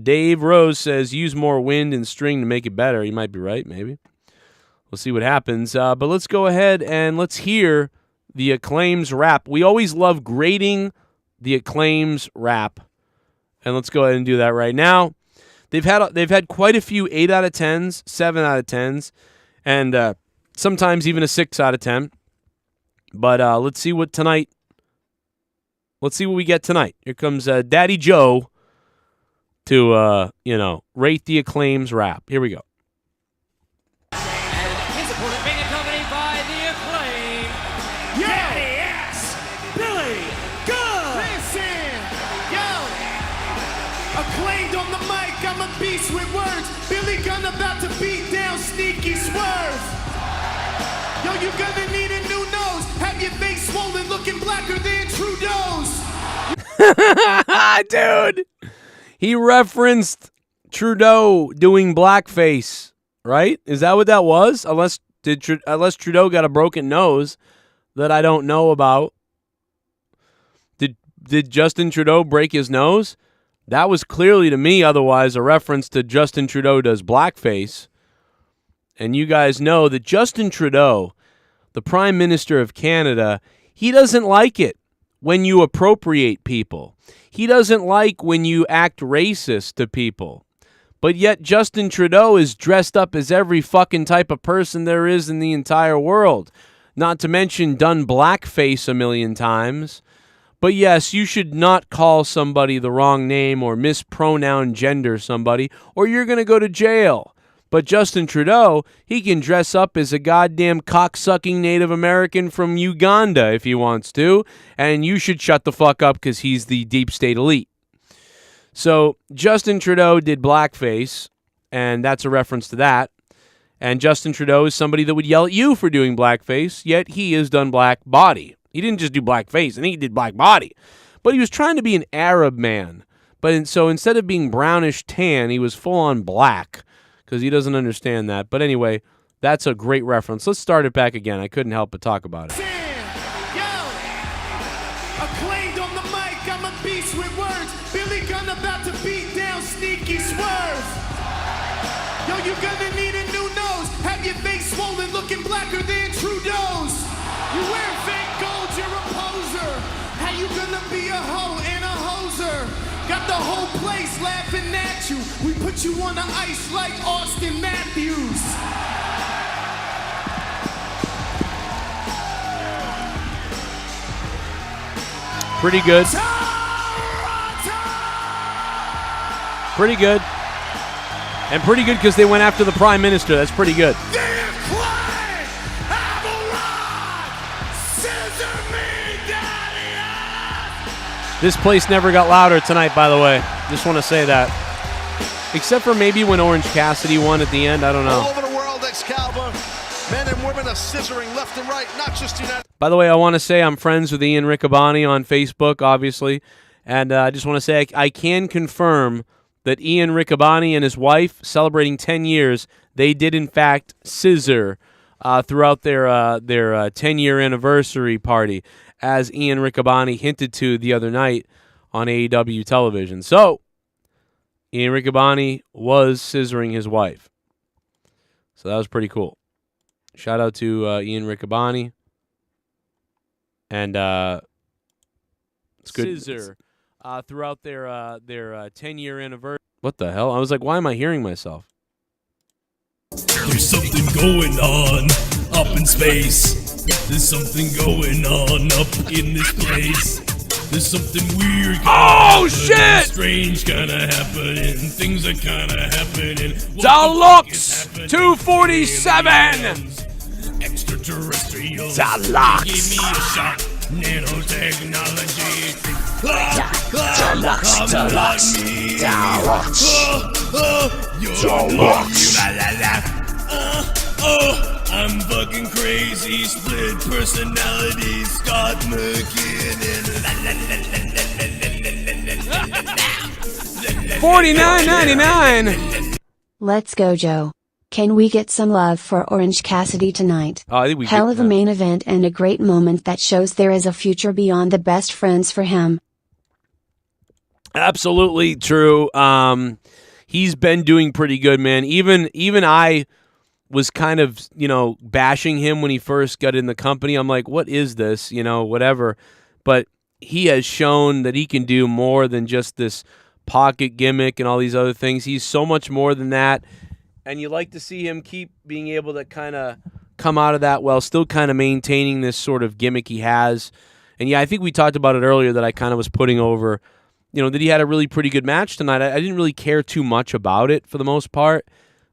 Dave Rose says, use more wind and string to make it better. He might be right, maybe. We'll see what happens. But let's go ahead and let's hear the Acclaim's rap. We always love grading the Acclaim's rap. And let's go ahead and do that right now. They've had quite a few 8 out of 10s, 7 out of 10s, and sometimes even a 6 out of 10. But let's see what we get tonight. Here comes Daddy Joe to rate the Acclaim's rap. Here we go. His opponent being accompanied by the Acclaim. Daddy ass, Billy, good. Listen, yo. Acclaimed on the mic, I'm a beast with words. Billy Gunn about to beat down Sneaky Swerve. Yo, you gonna need a new nose. Have your face swollen, looking blacker than Trudeau's. Dude, he referenced Trudeau doing blackface, right? Is that what that was? Unless Trudeau got a broken nose that I don't know about. Did Justin Trudeau break his nose? That was clearly to me otherwise a reference to Justin Trudeau does blackface. And you guys know that Justin Trudeau, the Prime Minister of Canada, he doesn't like it when you appropriate people. He doesn't like when you act racist to people. But yet Justin Trudeau is dressed up as every fucking type of person there is in the entire world. Not to mention done blackface a million times. But yes, you should not call somebody the wrong name or mispronoun gender somebody, or you're going to go to jail. But Justin Trudeau, he can dress up as a goddamn cocksucking Native American from Uganda if he wants to, and you should shut the fuck up because he's the deep state elite. So Justin Trudeau did blackface, and that's a reference to that. And Justin Trudeau is somebody that would yell at you for doing blackface, yet he has done black body. He didn't just do blackface, I think he did black body. But he was trying to be an Arab man. So instead of being brownish tan, he was full on black. Because he doesn't understand that. But anyway, that's a great reference. Let's start it back again. I couldn't help but talk about it. Yo, Acclaimed on the mic, I'm a beast with words. Billy Gunn about to beat down sneaky swerve. Yo, you're gonna need a new nose. Have your face swollen, looking blacker than Trudeau's. You wear fake gold, you're a poser. How you gonna be a hoe and a hoser? Got the whole place laughing at you. We put you on the ice like Austin Matthews. Pretty good. Pretty good. And pretty good because they went after the Prime Minister. That's pretty good. This place never got louder tonight, by the way. Just want to say that. Except for maybe when Orange Cassidy won at the end. I don't know. All over the world, Excalibur. Men and women are scissoring left and right, not just United. By the way, I want to say I'm friends with Ian Riccaboni on Facebook, obviously. And I just want to say I can confirm that Ian Riccaboni and his wife, celebrating 10 years, they did, in fact, scissor throughout their 10-year anniversary party, as Ian Riccaboni hinted to the other night on AEW television. So, Ian Riccaboni was scissoring his wife. So that was pretty cool. Shout out to Ian Riccaboni. And it's good. Scissor throughout their 10-year anniversary. What the hell? I was like, why am I hearing myself? There's something going on up in space. There's something going on up in this place. There's something weird. Oh shit! Strange kinda happening. Things are kinda happening. Deluxe 247. Extraterrestrial. Deluxe. Give me a shot. Nanotechnology. Deluxe. I'm fucking crazy, split personality, Scott McKinnon. $49.99. Let's go, Joe. Can we get some love for Orange Cassidy tonight? Oh, I think we Hell of a main event and a great moment that shows there is a future beyond the best friends for him. Absolutely true. He's been doing pretty good, man. Even I was kind of, bashing him when he first got in the company. I'm like, what is this? Whatever. But he has shown that he can do more than just this pocket gimmick and all these other things. He's so much more than that. And you like to see him keep being able to kind of come out of that while still kind of maintaining this sort of gimmick he has. And yeah, I think we talked about it earlier that I kind of was putting over, that he had a really pretty good match tonight. I didn't really care too much about it for the most part,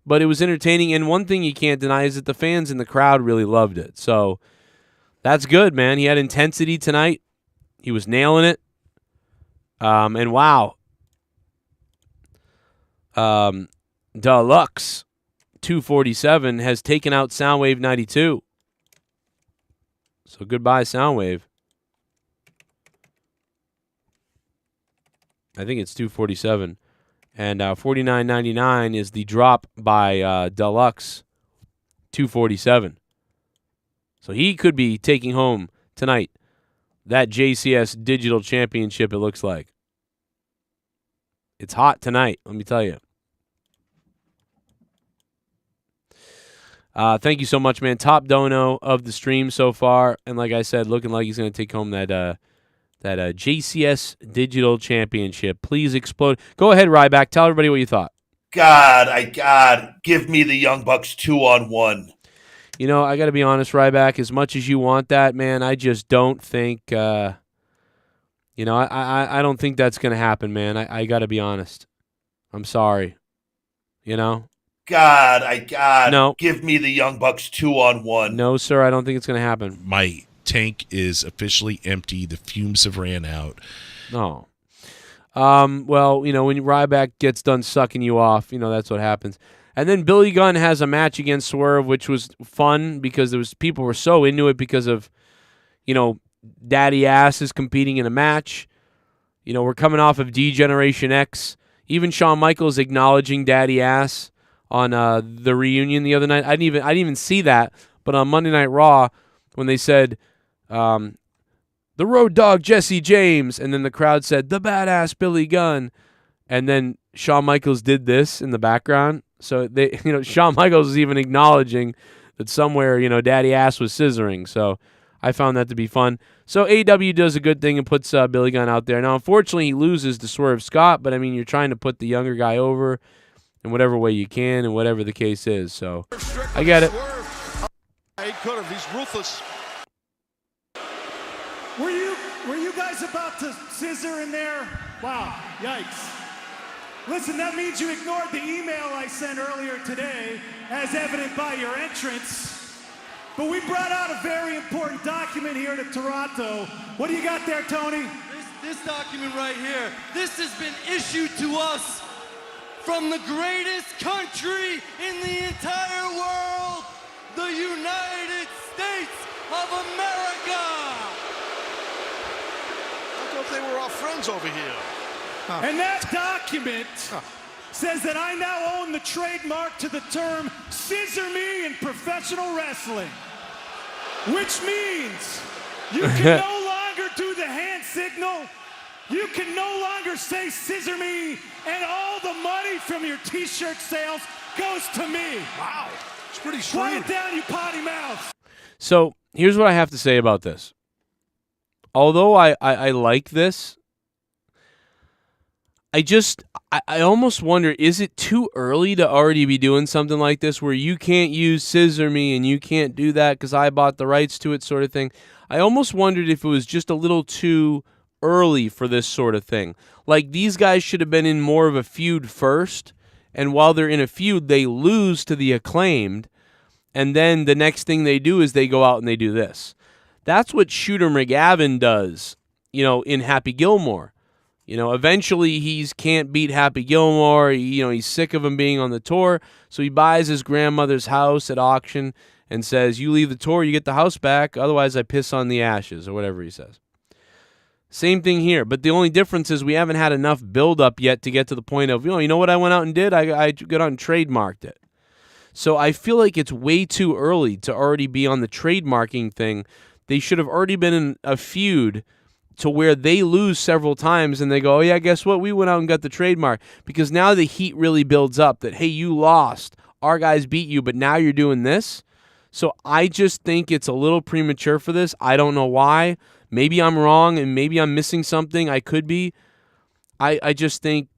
but it was entertaining. And one thing you can't deny is that the fans in the crowd really loved it. So that's good, man. He had intensity tonight. He was nailing it. And wow. Deluxe 247 has taken out Soundwave 92. So goodbye, Soundwave. I think it's 247. And $49.99 is the drop by Deluxe 247. So he could be taking home tonight that JCS Digital Championship, it looks like. It's hot tonight, let me tell you. Thank you so much, man. Top dono of the stream so far. And like I said, looking like he's going to take home that JCS Digital Championship. Please explode. Go ahead, Ryback. Tell everybody what you thought. God, give me the Young Bucks 2-on-1. I got to be honest, Ryback, as much as you want that, man, I just don't think, I don't think that's going to happen, man. I got to be honest. I'm sorry. No. Give me the Young Bucks 2-on-1. No, sir, I don't think it's going to happen. My tank is officially empty. The fumes have ran out. No. Well, when Ryback gets done sucking you off, that's what happens. And then Billy Gunn has a match against Swerve, which was fun because people were so into it because of, Daddy Ass is competing in a match. We're coming off of D-Generation X. Even Shawn Michaels acknowledging Daddy Ass on the reunion the other night. I didn't even see that, but on Monday Night Raw, when they said, the Road Dogg Jesse James, and then the crowd said, the badass Billy Gunn, And then Shawn Michaels did this in the background. So they, Shawn Michaels is even acknowledging that somewhere, Daddy Ass was scissoring. So I found that to be fun. So AEW does a good thing and puts Billy Gunn out there. Now, unfortunately, he loses to Swerve Scott, but I mean, you're trying to put the younger guy over in whatever way you can and whatever the case is. So I get it. He could have. He's ruthless. Were you guys about to scissor in there? Wow, yikes. Listen, that means you ignored the email I sent earlier today, as evident by your entrance. But we brought out a very important document here to Toronto. What do you got there, Tony? This document right here, this has been issued to us from the greatest country in the entire world, the United States of America. I thought they were all friends over here. And that document says that I now own the trademark to the term "scissor me" in professional wrestling, which means you can no longer do the hand signal, you can no longer say "scissor me," and all the money from your t-shirt sales goes to me. Wow, it's pretty Quiet shrewd. down, you potty mouth. So here's what I have to say about this. Although I like this, I almost wonder, is it too early to already be doing something like this where you can't use scissor me and you can't do that because I bought the rights to it sort of thing? I almost wondered if it was just a little too early for this sort of thing. Like, these guys should have been in more of a feud first, and while they're in a feud, they lose to the Acclaimed, and then the next thing they do is they go out and they do this. That's what Shooter McGavin does, in Happy Gilmore. Eventually he can't beat Happy Gilmore. He's sick of him being on the tour, so he buys his grandmother's house at auction and says, "You leave the tour, you get the house back. Otherwise, I piss on the ashes," or whatever he says. Same thing here, but the only difference is we haven't had enough build-up yet to get to the point of, you know what I went out and did? I got out and trademarked it. So I feel like it's way too early to already be on the trademarking thing. They should have already been in a feud to where they lose several times and they go, "Oh yeah, guess what? We went out and got the trademark." Because now the heat really builds up that, hey, you lost. Our guys beat you, but now you're doing this. So I just think it's a little premature for this. I don't know why. Maybe I'm wrong and maybe I'm missing something. I could be. I just think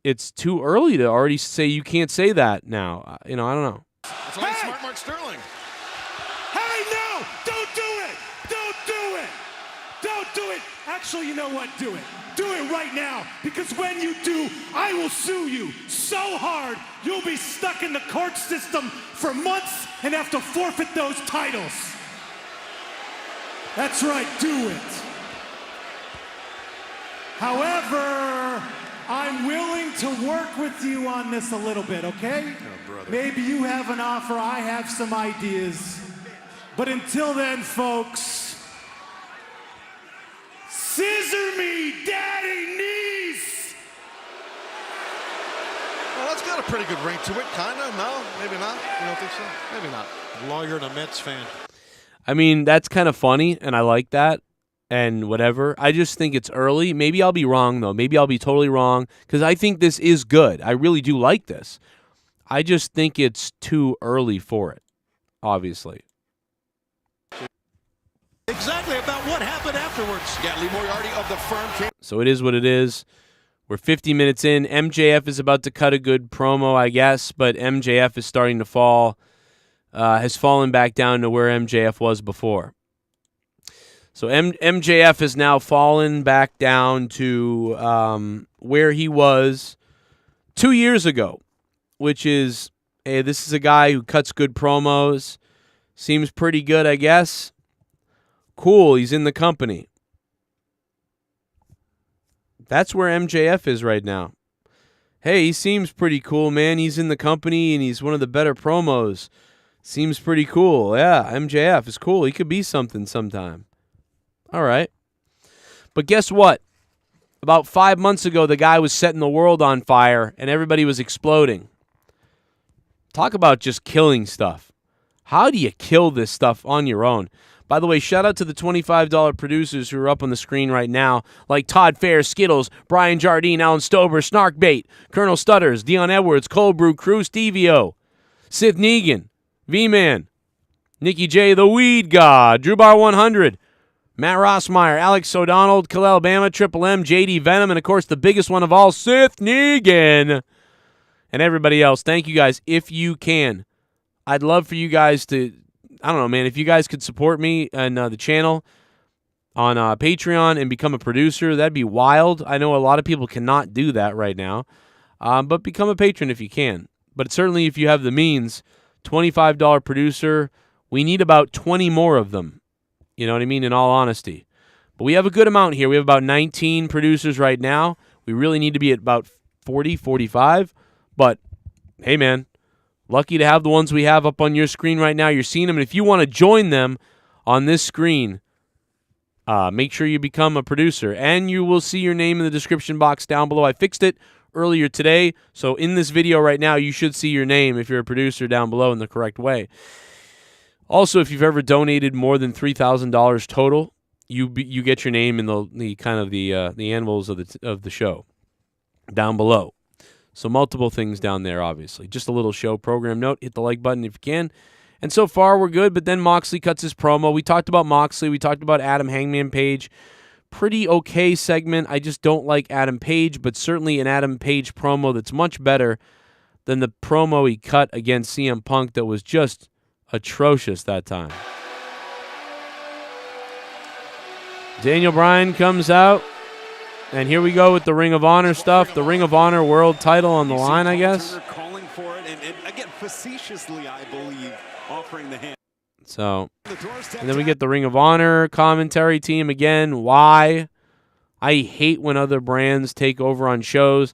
it's too early to already say you can't say that now. I don't know. It's like Smart Mark Sterling. Hey, no! Don't do it! Don't do it! Don't do it! Actually, you know what? Do it. Do it right now, because when you do, I will sue you so hard you'll be stuck in the court system for months and have to forfeit those titles. That's right, do it. However, I'm willing to work with you on this a little bit, okay? Oh, brother. Maybe you have an offer, I have some ideas. But until then, folks, scissor me, daddy knees! Well, that's got a pretty good ring to it, kind of. No, maybe not. You don't think so? Maybe not. Lawyer and a Mets fan. I mean, that's kind of funny, and I like that, and whatever. I just think it's early. Maybe I'll be wrong, though. Maybe I'll be totally wrong, because I think this is good. I really do like this. I just think it's too early for it, obviously. Exactly about what happened afterwards. Yeah, Lee Moriarty of the firm came. So it is what it is. We're 50 minutes in. MJF is about to cut a good promo, I guess, but MJF is starting to fall. Has fallen back down to where MJF was before. So MJF has now fallen back down to where he was 2 years ago, which is, hey, this is a guy who cuts good promos. Seems pretty good, I guess. Cool, he's in the company. That's where MJF is right now. Hey, he seems pretty cool, man. He's in the company, and he's one of the better promos. Seems pretty cool. Yeah, MJF is cool. He could be something sometime. All right. But guess what? About 5 months ago, the guy was setting the world on fire, and everybody was exploding. Talk about just killing stuff. How do you kill this stuff on your own? By the way, shout out to the $25 producers who are up on the screen right now, like Todd Fair, Skittles, Brian Jardine, Alan Stober, Snarkbait, Colonel Stutters, Dion Edwards, Cold Brew Crew, Stevio, Sith Negan, V-Man, Nikki J, The Weed God, Drew Bar 100, Matt Rossmeyer, Alex O'Donnell, Khalil Bama, Triple M, JD Venom, and of course the biggest one of all, Sith Negan, and everybody else. Thank you guys. If you can, I'd love for you guys to, I don't know, man, if you guys could support me and the channel on Patreon and become a producer, that'd be wild. I know a lot of people cannot do that right now, but become a patron if you can. But certainly if you have the means, $25 producer, we need about 20 more of them. You know what I mean, in all honesty. But we have a good amount here. We have about 19 producers right now. We really need to be at about 40, 45. But, hey, man, lucky to have the ones we have up on your screen right now. You're seeing them. And if you want to join them on this screen, make sure you become a producer. And you will see your name in the description box down below. I fixed it earlier today. So in this video right now, you should see your name if you're a producer down below in the correct way. Also, if you've ever donated more than $3,000 total, you get your name in the kind of the anvils of the show down below. So multiple things down there, obviously. Just a little show program note. Hit the like button if you can. And so far, we're good. But then Moxley cuts his promo. We talked about Moxley. We talked about Adam Hangman Page. Pretty okay segment. I just don't like Adam Page, but certainly an Adam Page promo that's much better than the promo he cut against CM Punk that was just atrocious that time. Daniel Bryan comes out, and here we go with the Ring of Honor stuff. The Ring of Honor World title on the line, I guess. Calling for it, and again, facetiously, I believe, offering the hand. So, and then we get the Ring of Honor commentary team again. Why? I hate when other brands take over on shows.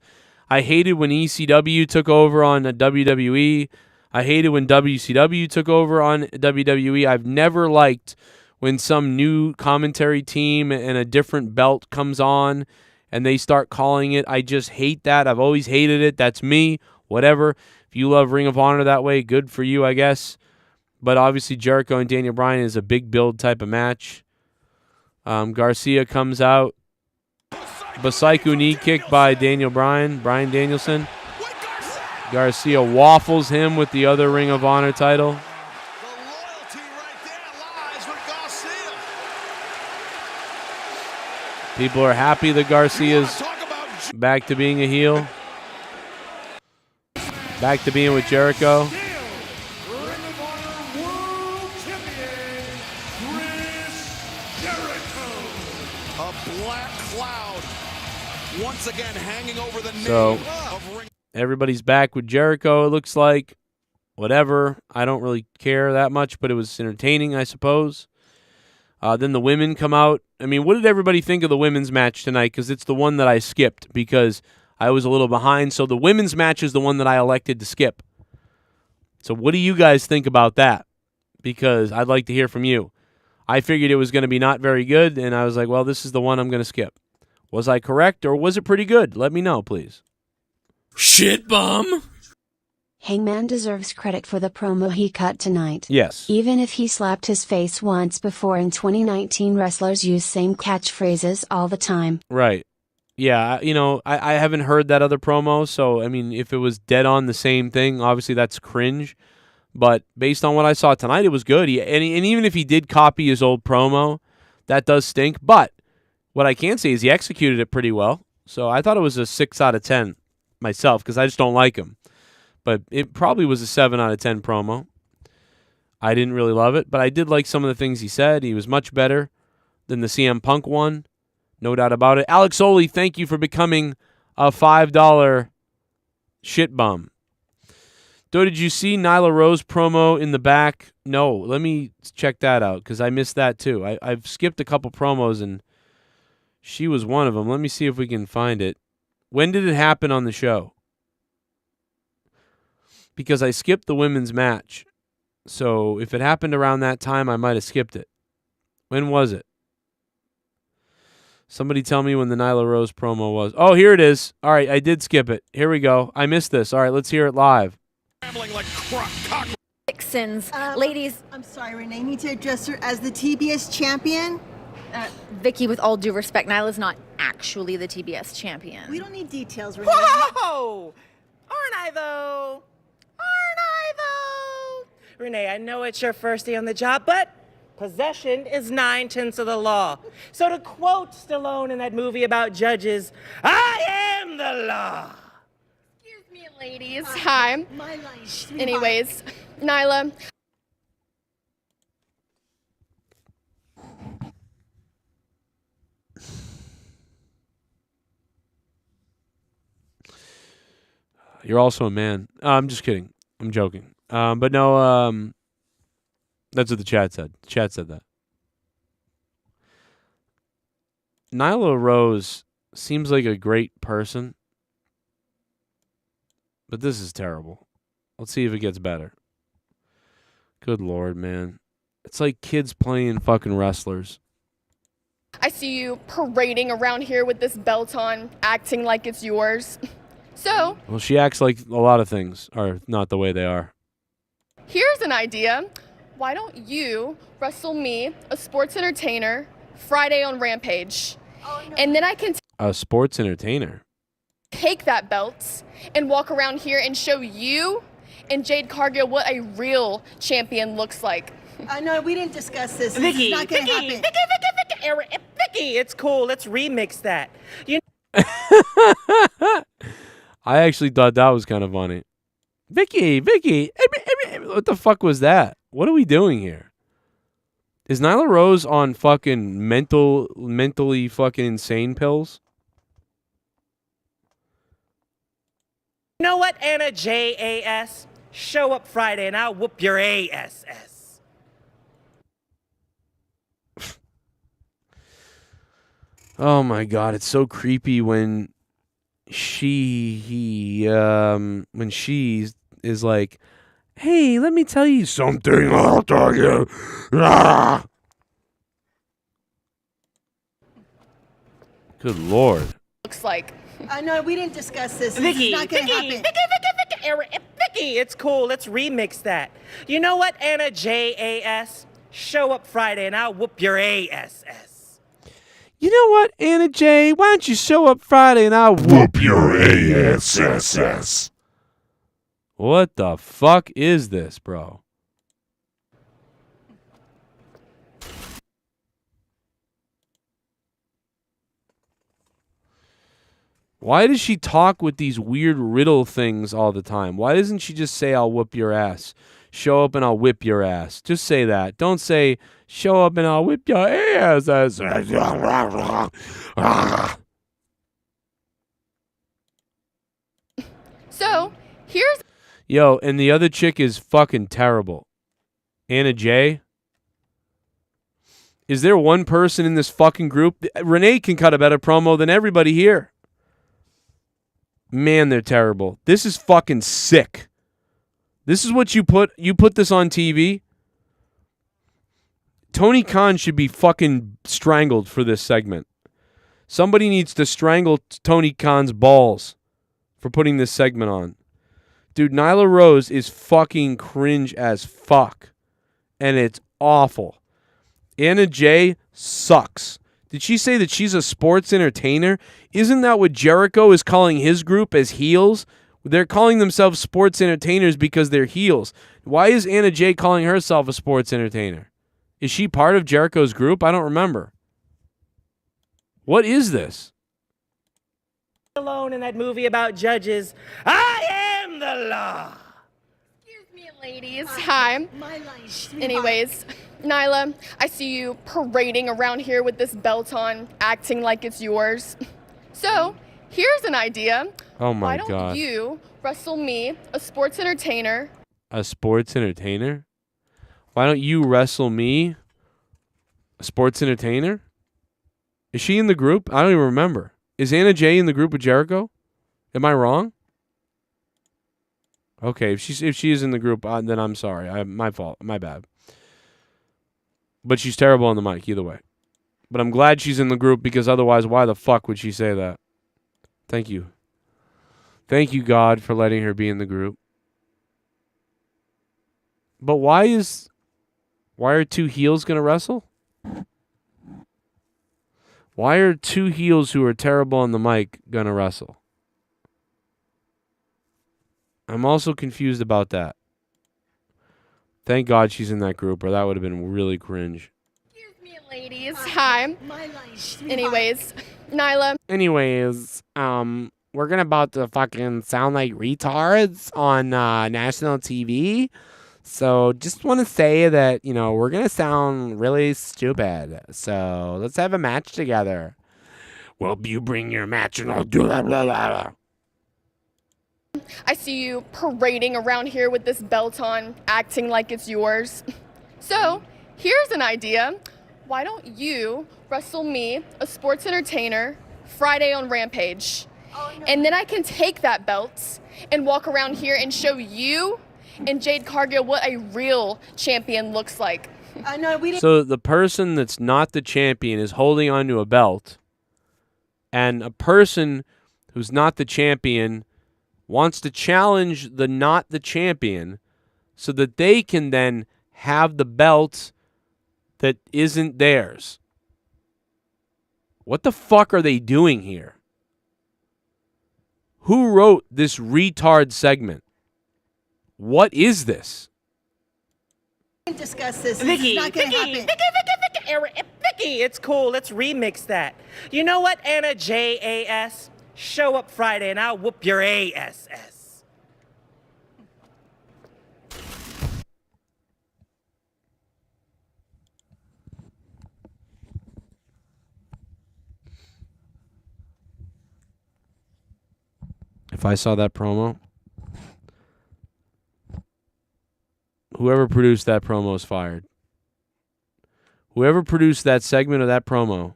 I hated when ECW took over on WWE. I hated when WCW took over on WWE. I've never liked when some new commentary team and a different belt comes on and they start calling it. I just hate that. I've always hated it. That's me. Whatever. If you love Ring of Honor that way, good for you, I guess. But obviously Jericho and Daniel Bryan is a big build type of match. Garcia comes out. Basaiku knee kick by Brian Danielson. Garcia waffles him with the other Ring of Honor title. People are happy that Garcia's back to being a heel. Back to being with Jericho. A black cloud once again hanging over the name of Ring. Everybody's back with Jericho, it looks like. Whatever. I don't really care that much, but it was entertaining, I suppose. Then the women come out. I mean, what did everybody think of the women's match tonight? Because it's the one that I skipped because I was a little behind. So the women's match is the one that I elected to skip. So what do you guys think about that? Because I'd like to hear from you. I figured it was going to be not very good, and I was like, well, this is the one I'm going to skip. Was I correct, or was it pretty good? Let me know, please. Shit bum. Hangman deserves credit for the promo he cut tonight. Yes. Even if he slapped his face once before in 2019, wrestlers use same catchphrases all the time. Right. Yeah, you know, I haven't heard that other promo, so, I mean, if it was dead on the same thing, obviously that's cringe. But based on what I saw tonight, it was good. And even if he did copy his old promo, that does stink. But what I can say is he executed it pretty well. So I thought it was a 6 out of 10 myself because I just don't like him. But it probably was a 7 out of 10 promo. I didn't really love it, but I did like some of the things he said. He was much better than the CM Punk one. No doubt about it. Alex Oli, thank you for becoming a $5 shit bum. Though, did you see Nyla Rose promo in the back? No. Let me check that out because I missed that too. I've skipped a couple promos and she was one of them. Let me see if we can find it. When did it happen on the show? Because I skipped the women's match. So if it happened around that time, I might have skipped it. When was it? Somebody tell me when the Nyla Rose promo was. Oh, here it is. All right, I did skip it. Here we go. I missed this. All right, let's hear it live. Like Texans. Ladies. I'm sorry, Renee. You need to address her as the TBS champion. Vicky, with all due respect, Nyla's not actually the TBS champion. We don't need details, Renee. Whoa! Aren't I, though? Renee, I know it's your first day on the job, but possession is 9/10 of the law. So to quote Stallone in that movie about judges, I am the law. Excuse me, ladies. Hi. My life. Anyways, Nyla. You're also a man. I'm just kidding. I'm joking. But no, that's what the chat said. The chat said that. Nyla Rose seems like a great person, but this is terrible. Let's see if it gets better. Good Lord, man. It's like kids playing fucking wrestlers. I see you parading around here with this belt on, acting like it's yours. So, Well, she acts like a lot of things are not the way they are. here's an idea. Why don't you wrestle me, a sports entertainer, Friday on Rampage? And then I can A sports entertainer. take that belt and walk around here and show you and Jade Cargill what a real champion looks like. No, we didn't discuss this. Vicky, This is not going to Vicky, happen. Vicky, it's cool. Let's remix that. I actually thought that was kind of funny. Vicky, what the fuck was that? What are we doing here? Is Nyla Rose on fucking mentally fucking insane pills? You know what, Anna JAS? Show up Friday and I'll whoop your ASS. Oh my god, it's so creepy when she is like, "Hey, let me tell you something. I'll tell you." Ah! Good Lord. Looks like. No, we didn't discuss this. This Vicky, is not going to happen. Vicky, it's cool. Let's remix that. You know what, Anna JAS? Show up Friday and I'll whoop your ASS. You know what, Anna J? Why don't you show up Friday and I'll whoop your ASS? What the fuck is this, bro? Why does she talk with these weird riddle things all the time? Why doesn't she just say, I'll whoop your ass? Show up and I'll whip your ass. Just say that. Don't say, show up and I'll whip your ass. So, here's Yo, and the other chick is fucking terrible. Anna J. Is there one person in this fucking group? Renee can cut a better promo than everybody here. Man, they're terrible. This is fucking sick. This is what you put this on TV? Tony Khan should be fucking strangled for this segment. Somebody needs to strangle Tony Khan's balls for putting this segment on. Dude, Nyla Rose is fucking cringe as fuck. And it's awful. Anna J sucks. Did she say that she's a sports entertainer? Isn't that what Jericho is calling his group as heels? They're calling themselves sports entertainers because they're heels. Why is Anna J calling herself a sports entertainer? Is she part of Jericho's group? I don't remember. What is this? Alone in that movie about judges, I am the law. Excuse me, ladies. Hi. My life. Anyways, Nyla, I see you parading around here with this belt on, acting like it's yours. So, here's an idea. Oh my Why don't God. you wrestle me, a sports entertainer? A sports entertainer? Why don't you wrestle me, a sports entertainer? Is she in the group? I don't even remember. Is Anna J in the group with Jericho? Am I wrong? Okay, if she is in the group, then I'm sorry. My fault. My bad. But she's terrible on the mic either way. But I'm glad she's in the group because otherwise, why the fuck would she say that? Thank you. Thank you, God, for letting her be in the group. But why are two heels going to wrestle? Why are two heels who are terrible on the mic going to wrestle? I'm also confused about that. Thank God she's in that group, or that would have been really cringe. Ladies, hi. Anyways, Nyla. Anyways, we're gonna about to fucking sound like retards on national TV. So just want to say that, you know, we're gonna sound really stupid. So let's have a match together. Well, you bring your match and I'll do blah, blah, blah. I see you parading around here with this belt on, acting like it's yours. So, here's an idea. Why don't you wrestle me, a sports entertainer, Friday on Rampage? And then I can take that belt and walk around here and show you and Jade Cargill what a real champion looks like. So the person that's not the champion is holding onto a belt, and a person who's not the champion wants to challenge the not the champion so that they can then have the belt that isn't theirs. What the fuck are they doing here? Who wrote this retard segment? What is this? We can discuss this. Vicky, It's not gonna happen. Vicky, it's cool. Let's remix that. You know what, Anna JAS? Show up Friday and I'll whoop your ASS. If I saw that promo, whoever produced that promo is fired. Whoever produced that segment of that promo,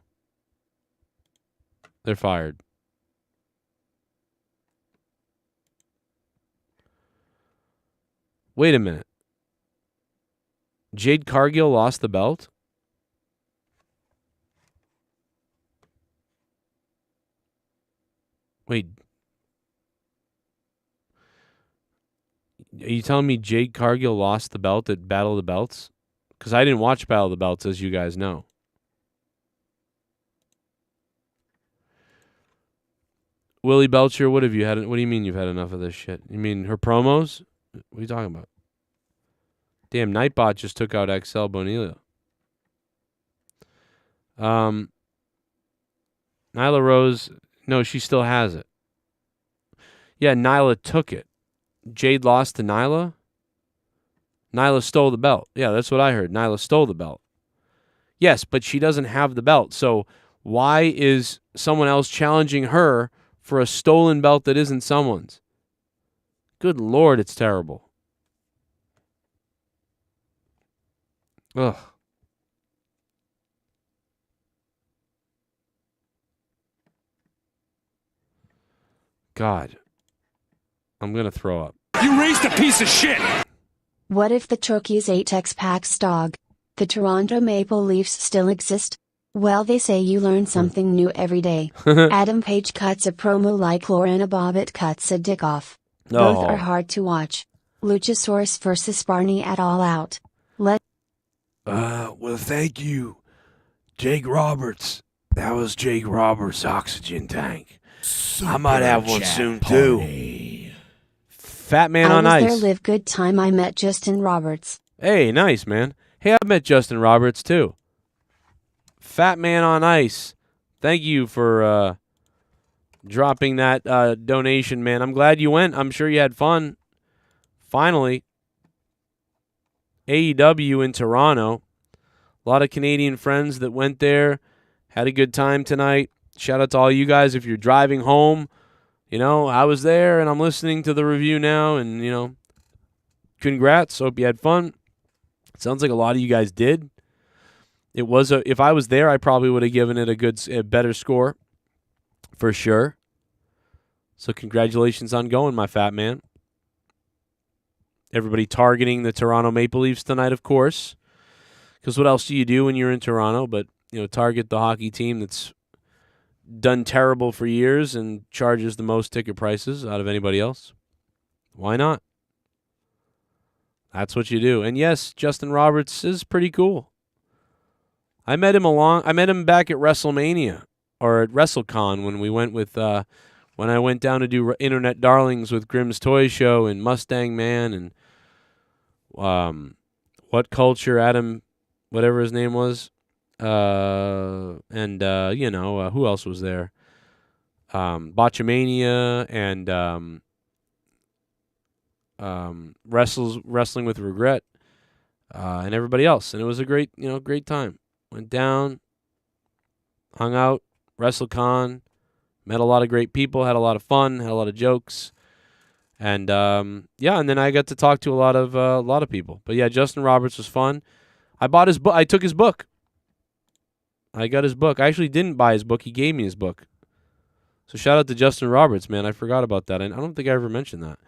they're fired. Wait a minute. Jade Cargill lost the belt? Wait. Are you telling me Jade Cargill lost the belt at Battle of the Belts? Because I didn't watch Battle of the Belts, as you guys know. Willie Belcher, what have you had? What do you mean you've had enough of this shit? You mean her promos? What are you talking about? Damn, Nightbot just took out XL Bonilla. Nyla Rose, no, she still has it. Yeah, Nyla took it. Jade lost to Nyla. Nyla stole the belt. Yeah, that's what I heard. Nyla stole the belt. Yes, but she doesn't have the belt. So why is someone else challenging her for a stolen belt that isn't someone's? Good Lord, it's terrible. Ugh. God. I'm going to throw up. You raised a piece of shit! What if the Turkey's 8X-Pax dog? The Toronto Maple Leafs still exist? Well, they say you learn something new every day. Adam Page cuts a promo like Lorena Bobbitt cuts a dick off. Both are hard to watch. Luchosaurus versus Barney at All Out. Well, thank you, Jake Roberts. That was Jake Roberts' oxygen tank. I might have one soon, too. Fat Man on I was Ice. there, live good time. I met Justin Roberts. Hey, nice, man. Hey, I met Justin Roberts, too. Fat Man on Ice. Thank you for dropping that donation, man. I'm glad you went. I'm sure you had fun. Finally. AEW in Toronto. A lot of Canadian friends that went there. Had a good time tonight. Shout out to all you guys if you're driving home. You know, I was there and I'm listening to the review now, and, you know, congrats. Hope you had fun. Sounds like a lot of you guys did. It was if I was there, I probably would have given it a better score for sure. So congratulations on going, my fat man. Everybody targeting the Toronto Maple Leafs tonight, of course. Because what else do you do when you're in Toronto but, you know, target the hockey team that's done terrible for years and charges the most ticket prices out of anybody else? Why not? That's what you do. And yes, Justin Roberts is pretty cool. I met him back at WrestleMania or at WrestleCon when we went with when I went down to do Internet Darlings with Grimm's Toy Show and Mustang Man and What Culture, Adam, whatever his name was. Who else was there? Botchamania and Wrestling with Regret and everybody else. And it was a great time. Went down, hung out, WrestleCon, met a lot of great people, had a lot of fun, had a lot of jokes. And and then I got to talk to a lot of people. But yeah, Justin Roberts was fun. I bought his book. I took his book. I got his book. I actually didn't buy his book. He gave me his book. So shout out to Justin Roberts, man. I forgot about that. I don't think I ever mentioned that.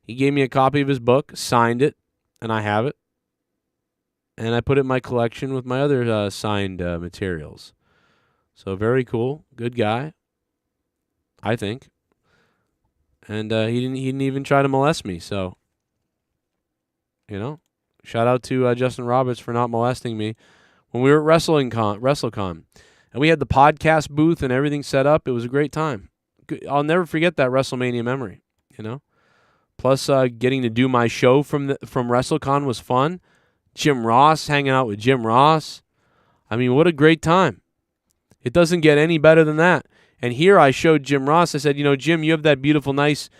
He gave me a copy of his book, signed it, and I have it. And I put it in my collection with my other signed materials. So very cool. Good guy, I think. And he didn't even try to molest me. So, shout out to Justin Roberts for not molesting me when we were at WrestleCon. And we had the podcast booth and everything set up. It was a great time. I'll never forget that WrestleMania memory, Plus, getting to do my show from WrestleCon was fun. Jim Ross, hanging out with Jim Ross. I mean, what a great time. It doesn't get any better than that. And here I showed Jim Ross. I said, Jim, you have that beautiful, nice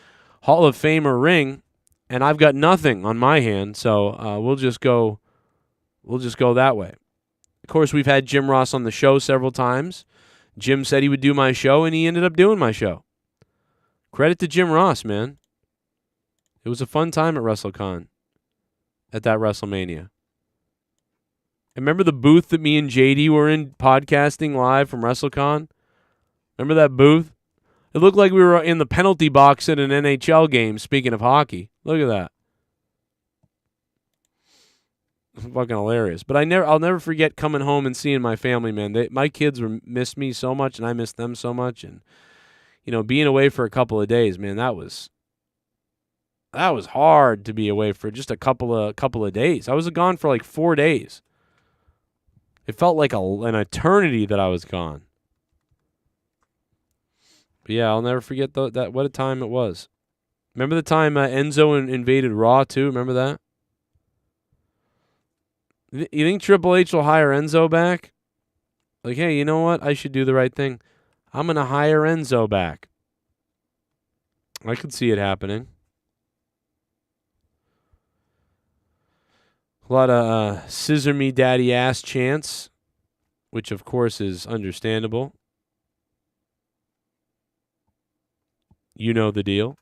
Hall of Famer ring, and I've got nothing on my hand. So we'll just go that way. Of course, we've had Jim Ross on the show several times. Jim said he would do my show, and he ended up doing my show. Credit to Jim Ross, man. It was a fun time at WrestleCon, at that WrestleMania. Remember the booth that me and JD were in podcasting live from WrestleCon? Remember that booth? It looked like we were in the penalty box at an NHL game, speaking of hockey. Look at that. Fucking hilarious. But I'll never forget coming home and seeing my family, man. My kids missed me so much, and I missed them so much. And, being away for a couple of days, man, that was hard to be away for just a couple of days. I was gone for like 4 days. It felt like an eternity that I was gone. But yeah, I'll never forget that. What a time it was. Remember the time Enzo invaded Raw too? Remember that? You think Triple H will hire Enzo back? Like, hey, you know what? I should do the right thing. I'm going to hire Enzo back. I could see it happening. A lot of scissor me daddy ass chants, which of course is understandable. You know the deal.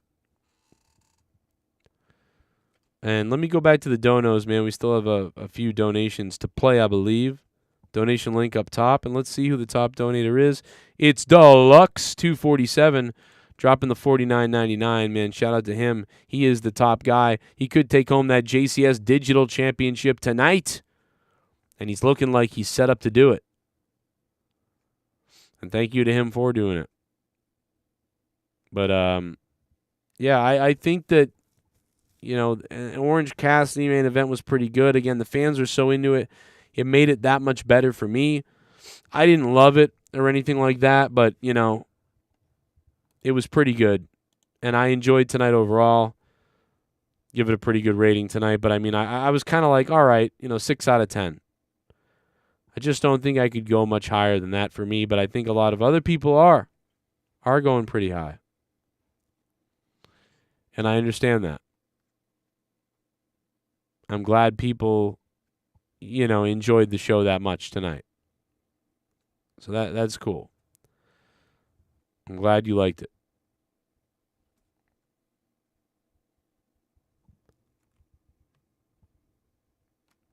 And let me go back to the donos, man. We still have a few donations to play, I believe. Donation link up top. And let's see who the top donator is. It's Deluxe247. Dropping the $49.99, man. Shout out to him. He is the top guy. He could take home that JCS Digital Championship tonight. And he's looking like he's set up to do it. And thank you to him for doing it. But, I think that, an Orange Cassidy main event was pretty good. Again, the fans are so into it. It made it that much better for me. I didn't love it or anything like that, but, it was pretty good. And I enjoyed tonight overall. Give it a pretty good rating tonight. But, I was kind of like, all right, 6 out of 10. I just don't think I could go much higher than that for me. But I think a lot of other people are going pretty high. And I understand that. I'm glad people, enjoyed the show that much tonight. So that's cool. I'm glad you liked it.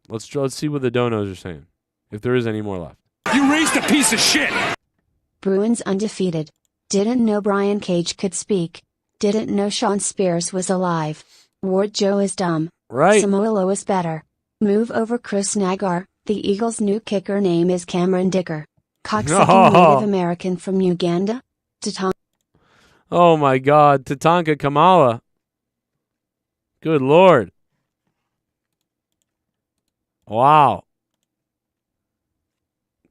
Let's see what the donos are saying, if there is any more left. You raised a piece of shit! Bruins undefeated. Didn't know Brian Cage could speak. Didn't know Sean Spears was alive. Ward Joe is dumb. Right. Samoa Joe is better. Move over Chris Nagar. The Eagles' new kicker name is Cameron Dicker. Cocksucking Native American from Uganda. Oh my God, Tatanka Kamala. Good Lord. Wow.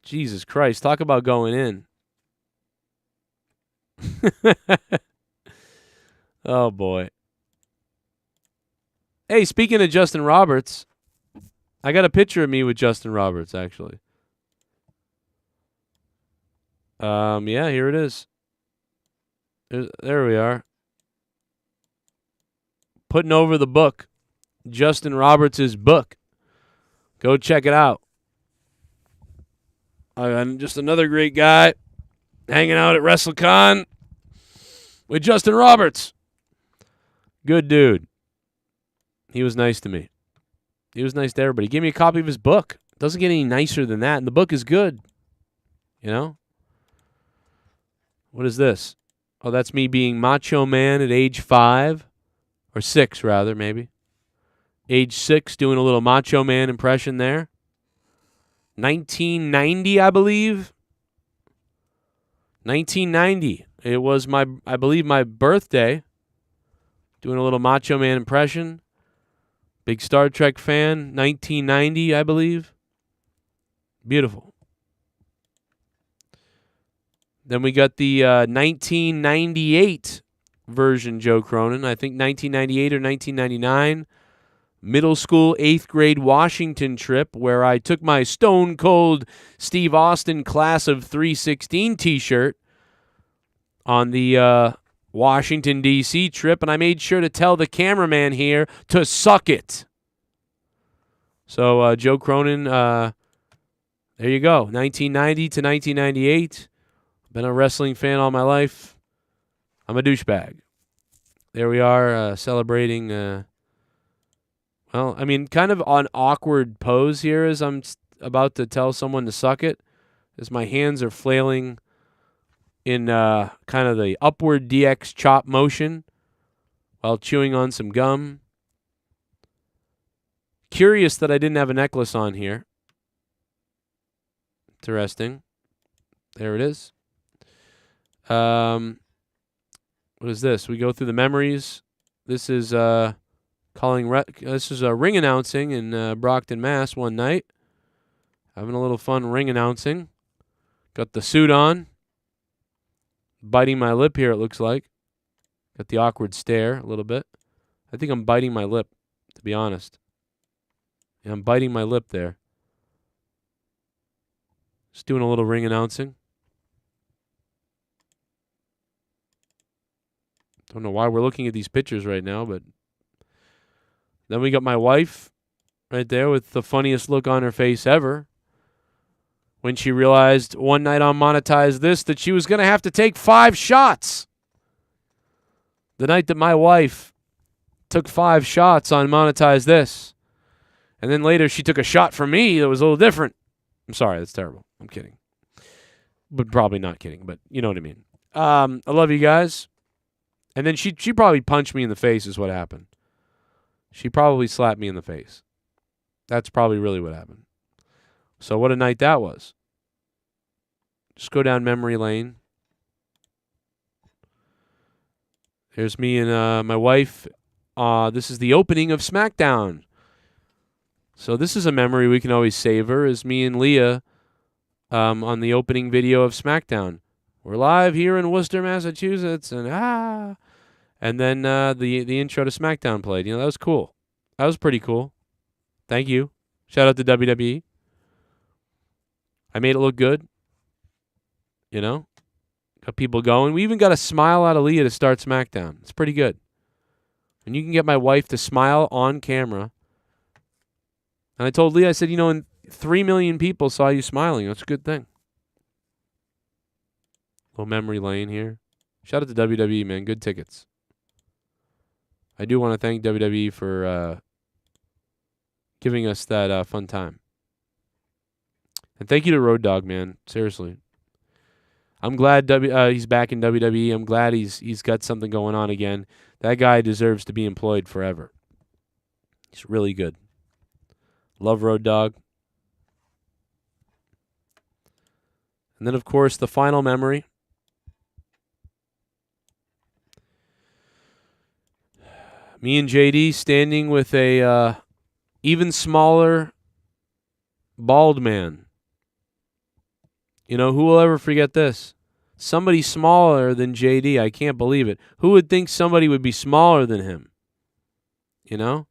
Jesus Christ. Talk about going in. Oh, boy. Hey, speaking of Justin Roberts, I got a picture of me with Justin Roberts, actually. Yeah, here it is. There we are. Putting over the book. Justin Roberts' book. Go check it out. Just another great guy hanging out at WrestleCon with Justin Roberts. Good dude. He was nice to me. He was nice to everybody. He gave me a copy of his book. Doesn't get any nicer than that, and the book is good. You know? What is this? Oh, that's me being Macho Man at age 5. Or 6, rather, maybe. Age 6, doing a little Macho Man impression there. 1990, I believe. 1990. It was I believe, my birthday. Doing a little Macho Man impression. Big Star Trek fan. 1990, I believe. Beautiful. Then we got the 1998 version, Joe Cronin. I think 1998 or 1999. Middle school, 8th grade Washington trip where I took my Stone Cold Steve Austin Class of 316 t-shirt on the Washington, D.C. trip, and I made sure to tell the cameraman here to suck it. So, Joe Cronin, there you go. 1990 to 1998. Been a wrestling fan all my life. I'm a douchebag. There we are, celebrating, well, I mean, kind of an awkward pose here as I'm about to tell someone to suck it, as my hands are flailing in kind of the upward DX chop motion while chewing on some gum. Curious that I didn't have a necklace on here. Interesting. There it is. What is this? We go through the memories. This is this is ring announcing in Brockton, Mass. One night. Having a little fun ring announcing. Got the suit on. Biting my lip here, it looks like. Got the awkward stare a little bit. I think I'm biting my lip, to be honest. Yeah, I'm biting my lip there. Just doing a little ring announcing. Don't know why we're looking at these pictures right now, but then we got my wife right there with the funniest look on her face ever when she realized one night on Monetize This that she was going to have to take 5 shots. The night that my wife took 5 shots on Monetize This. And then later she took a shot from me that was a little different. I'm sorry, that's terrible. I'm kidding. But probably not kidding, but you know what I mean. I love you guys. And then she probably punched me in the face is what happened. She probably slapped me in the face. That's probably really what happened. So what a night that was. Just go down memory lane. Here's me and my wife. This is the opening of Smackdown. So this is a memory we can always savor, is me and Leah on the opening video of Smackdown. We're live here in Worcester, Massachusetts, and then the intro to Smackdown played. You know, that was cool. That was pretty cool. Thank you. Shout out to WWE. I made it look good. You know? Got people going. We even got a smile out of Leah to start Smackdown. It's pretty good. And you can get my wife to smile on camera. And I told Leah, I said, you know, 3 million people saw you smiling. That's a good thing. Little memory lane here. Shout out to WWE, man. Good tickets. I do want to thank WWE for giving us that fun time. And thank you to Road Dogg, man. Seriously. I'm glad he's back in WWE. I'm glad he's got something going on again. That guy deserves to be employed forever. He's really good. Love Road Dogg. And then, of course, the final memory. Me and JD standing with a even smaller Bald man. You know, who will ever forget this? Somebody smaller than JD. I can't believe it. Who would think somebody would be smaller than him? You know?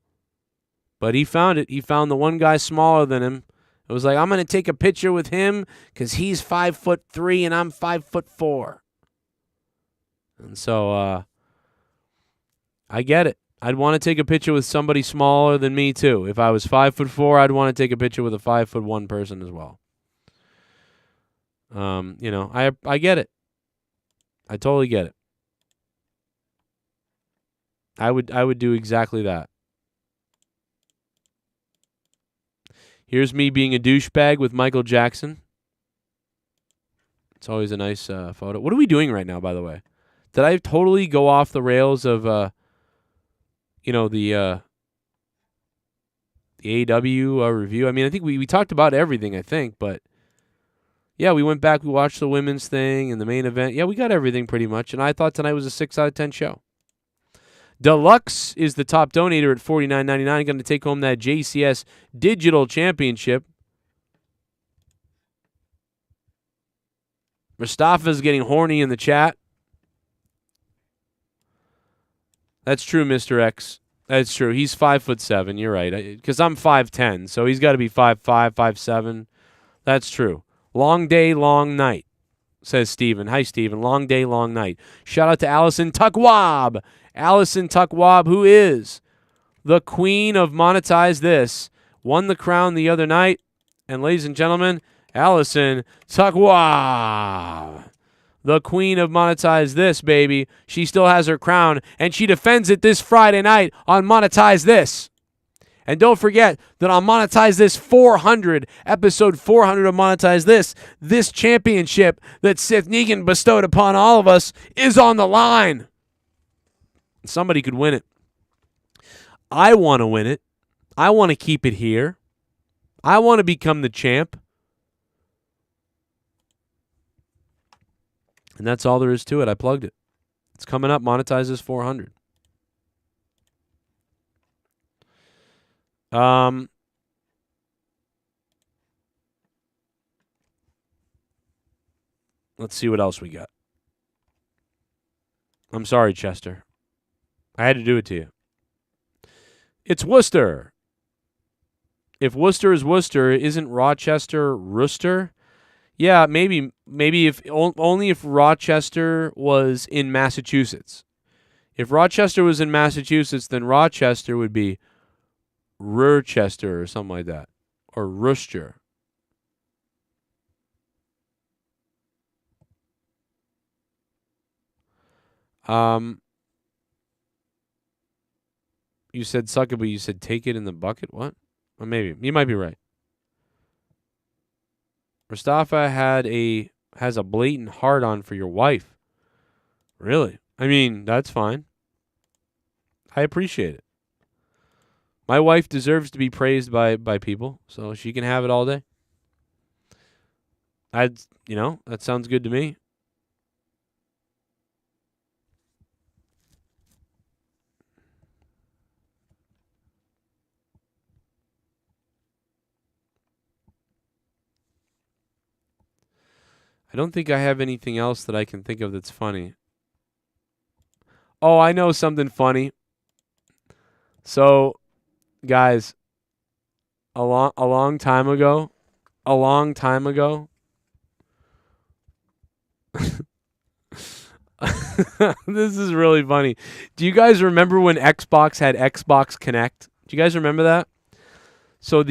But he found it. He found the one guy smaller than him. It was like, I'm going to take a picture with him because he's 5'3" and I'm 5'4". And so I get it. I'd want to take a picture with somebody smaller than me too. If I was 5'4", I'd want to take a picture with a 5'1" person as well. You know, I get it. I totally get it. I would do exactly that. Here's me being a douchebag with Michael Jackson. It's always a nice photo. What are we doing right now, by the way? Did I totally go off the rails of, you know, the AEW review? I mean, I think we talked about everything, I think, but yeah, we went back, we watched the women's thing and the main event. Yeah, we got everything pretty much, and I thought tonight was a 6 out of 10 show. Deluxe is the top donator at $49.99. Going to take home that JCS Digital Championship. Mustafa's getting horny in the chat. That's true, Mr. X. That's true. He's 5'7". You're right. Because I'm 5'10", so he's got to be 5'5", 5'7". That's true. Long day, long night, says Steven. Hi, Steven. Long day, long night. Shout out to Allison Tuckwab. Allison Tuckwab, who is the queen of Monetize This, won the crown the other night. And ladies and gentlemen, Allison Tuckwab, the queen of Monetize This, baby. She still has her crown, and she defends it this Friday night on Monetize This. And don't forget that on Monetize This 400, episode 400 of Monetize This, this championship that Sith NEGAN bestowed upon all of us is on the line. Somebody could win it. I want to win it. I want to keep it here. I want to become the champ. And that's all there is to it. I plugged it. It's coming up. Monetize This 400. Let's see what else we got. I'm sorry, Chester. I had to do it to you. It's Worcester. If Worcester is Worcester, isn't Rochester Rooster? Yeah, maybe if only if Rochester was in Massachusetts. If Rochester was in Massachusetts, then Rochester would be Rochester or something like that, or Rooster. You said suck it, but you said take it in the bucket? What? Or maybe. You might be right. Mustafa has a blatant hard-on for your wife. Really? I mean, that's fine. I appreciate it. My wife deserves to be praised by people, so she can have it all day. That sounds good to me. I don't think I have anything else that I can think of that's funny. Oh, I know something funny. So, guys, a long time ago, this is really funny. Do you guys remember when Xbox had Xbox Connect? Do you guys remember that? So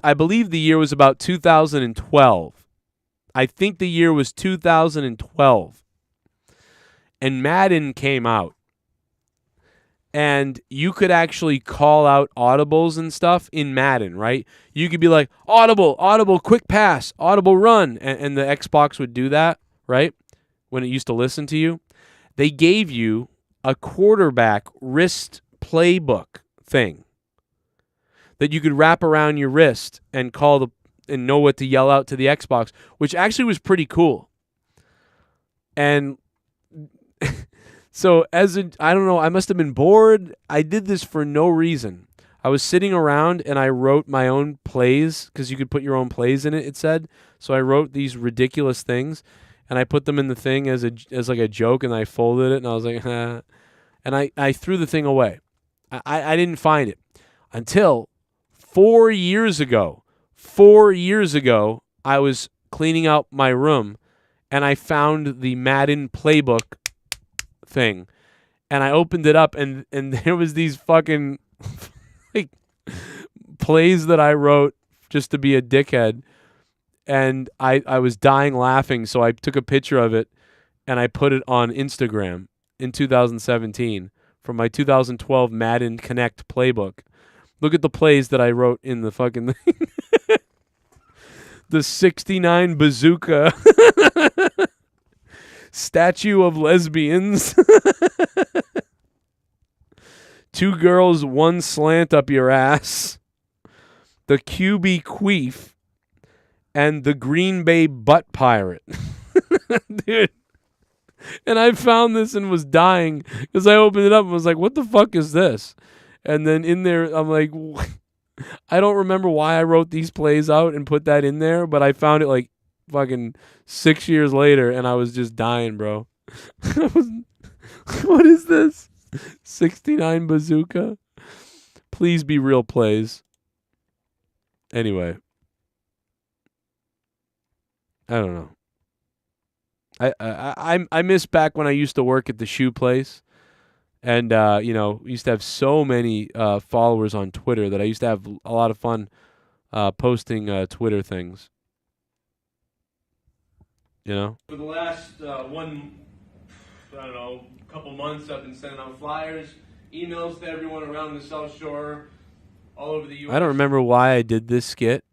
I believe the year was about 2012. I think the year was 2012. And Madden came out. And you could actually call out audibles and stuff in Madden, right? You could be like, audible, quick pass, audible run. And the Xbox would do that, right? When it used to listen to you. They gave you a quarterback wrist playbook thing that you could wrap around your wrist and and know what to yell out to the Xbox, which actually was pretty cool. And so I don't know, I must have been bored. I did this for no reason. I was sitting around and I wrote my own plays because you could put your own plays in it, it said. So I wrote these ridiculous things and I put them in the thing as like a joke, and I folded it and I was like, and I threw the thing away. I didn't find it until 4 years ago. 4 years ago, I was cleaning out my room and I found the Madden playbook thing. And I opened it up and there was these fucking like plays that I wrote just to be a dickhead. And I was dying laughing, so I took a picture of it and I put it on Instagram in 2017 from my 2012 Madden Connect playbook. Look at the plays that I wrote in the fucking thing. The 69 bazooka. Statue of lesbians. 2 girls, 1 slant up your ass. The QB queef. And the Green Bay butt pirate. Dude. And I found this and was dying because I opened it up and was like, what the fuck is this? And then in there, I'm like, I don't remember why I wrote these plays out and put that in there, but I found it like fucking 6 years later and I was just dying, bro. What is this? 69 bazooka? Please be real plays. Anyway. I don't know. I miss back when I used to work at the shoe place, and we used to have so many followers on Twitter that I used to have a lot of fun posting Twitter things. You know. For the last couple months, I've been sending out flyers, emails to everyone around the South Shore, all over the U.S. I don't remember why I did this skit.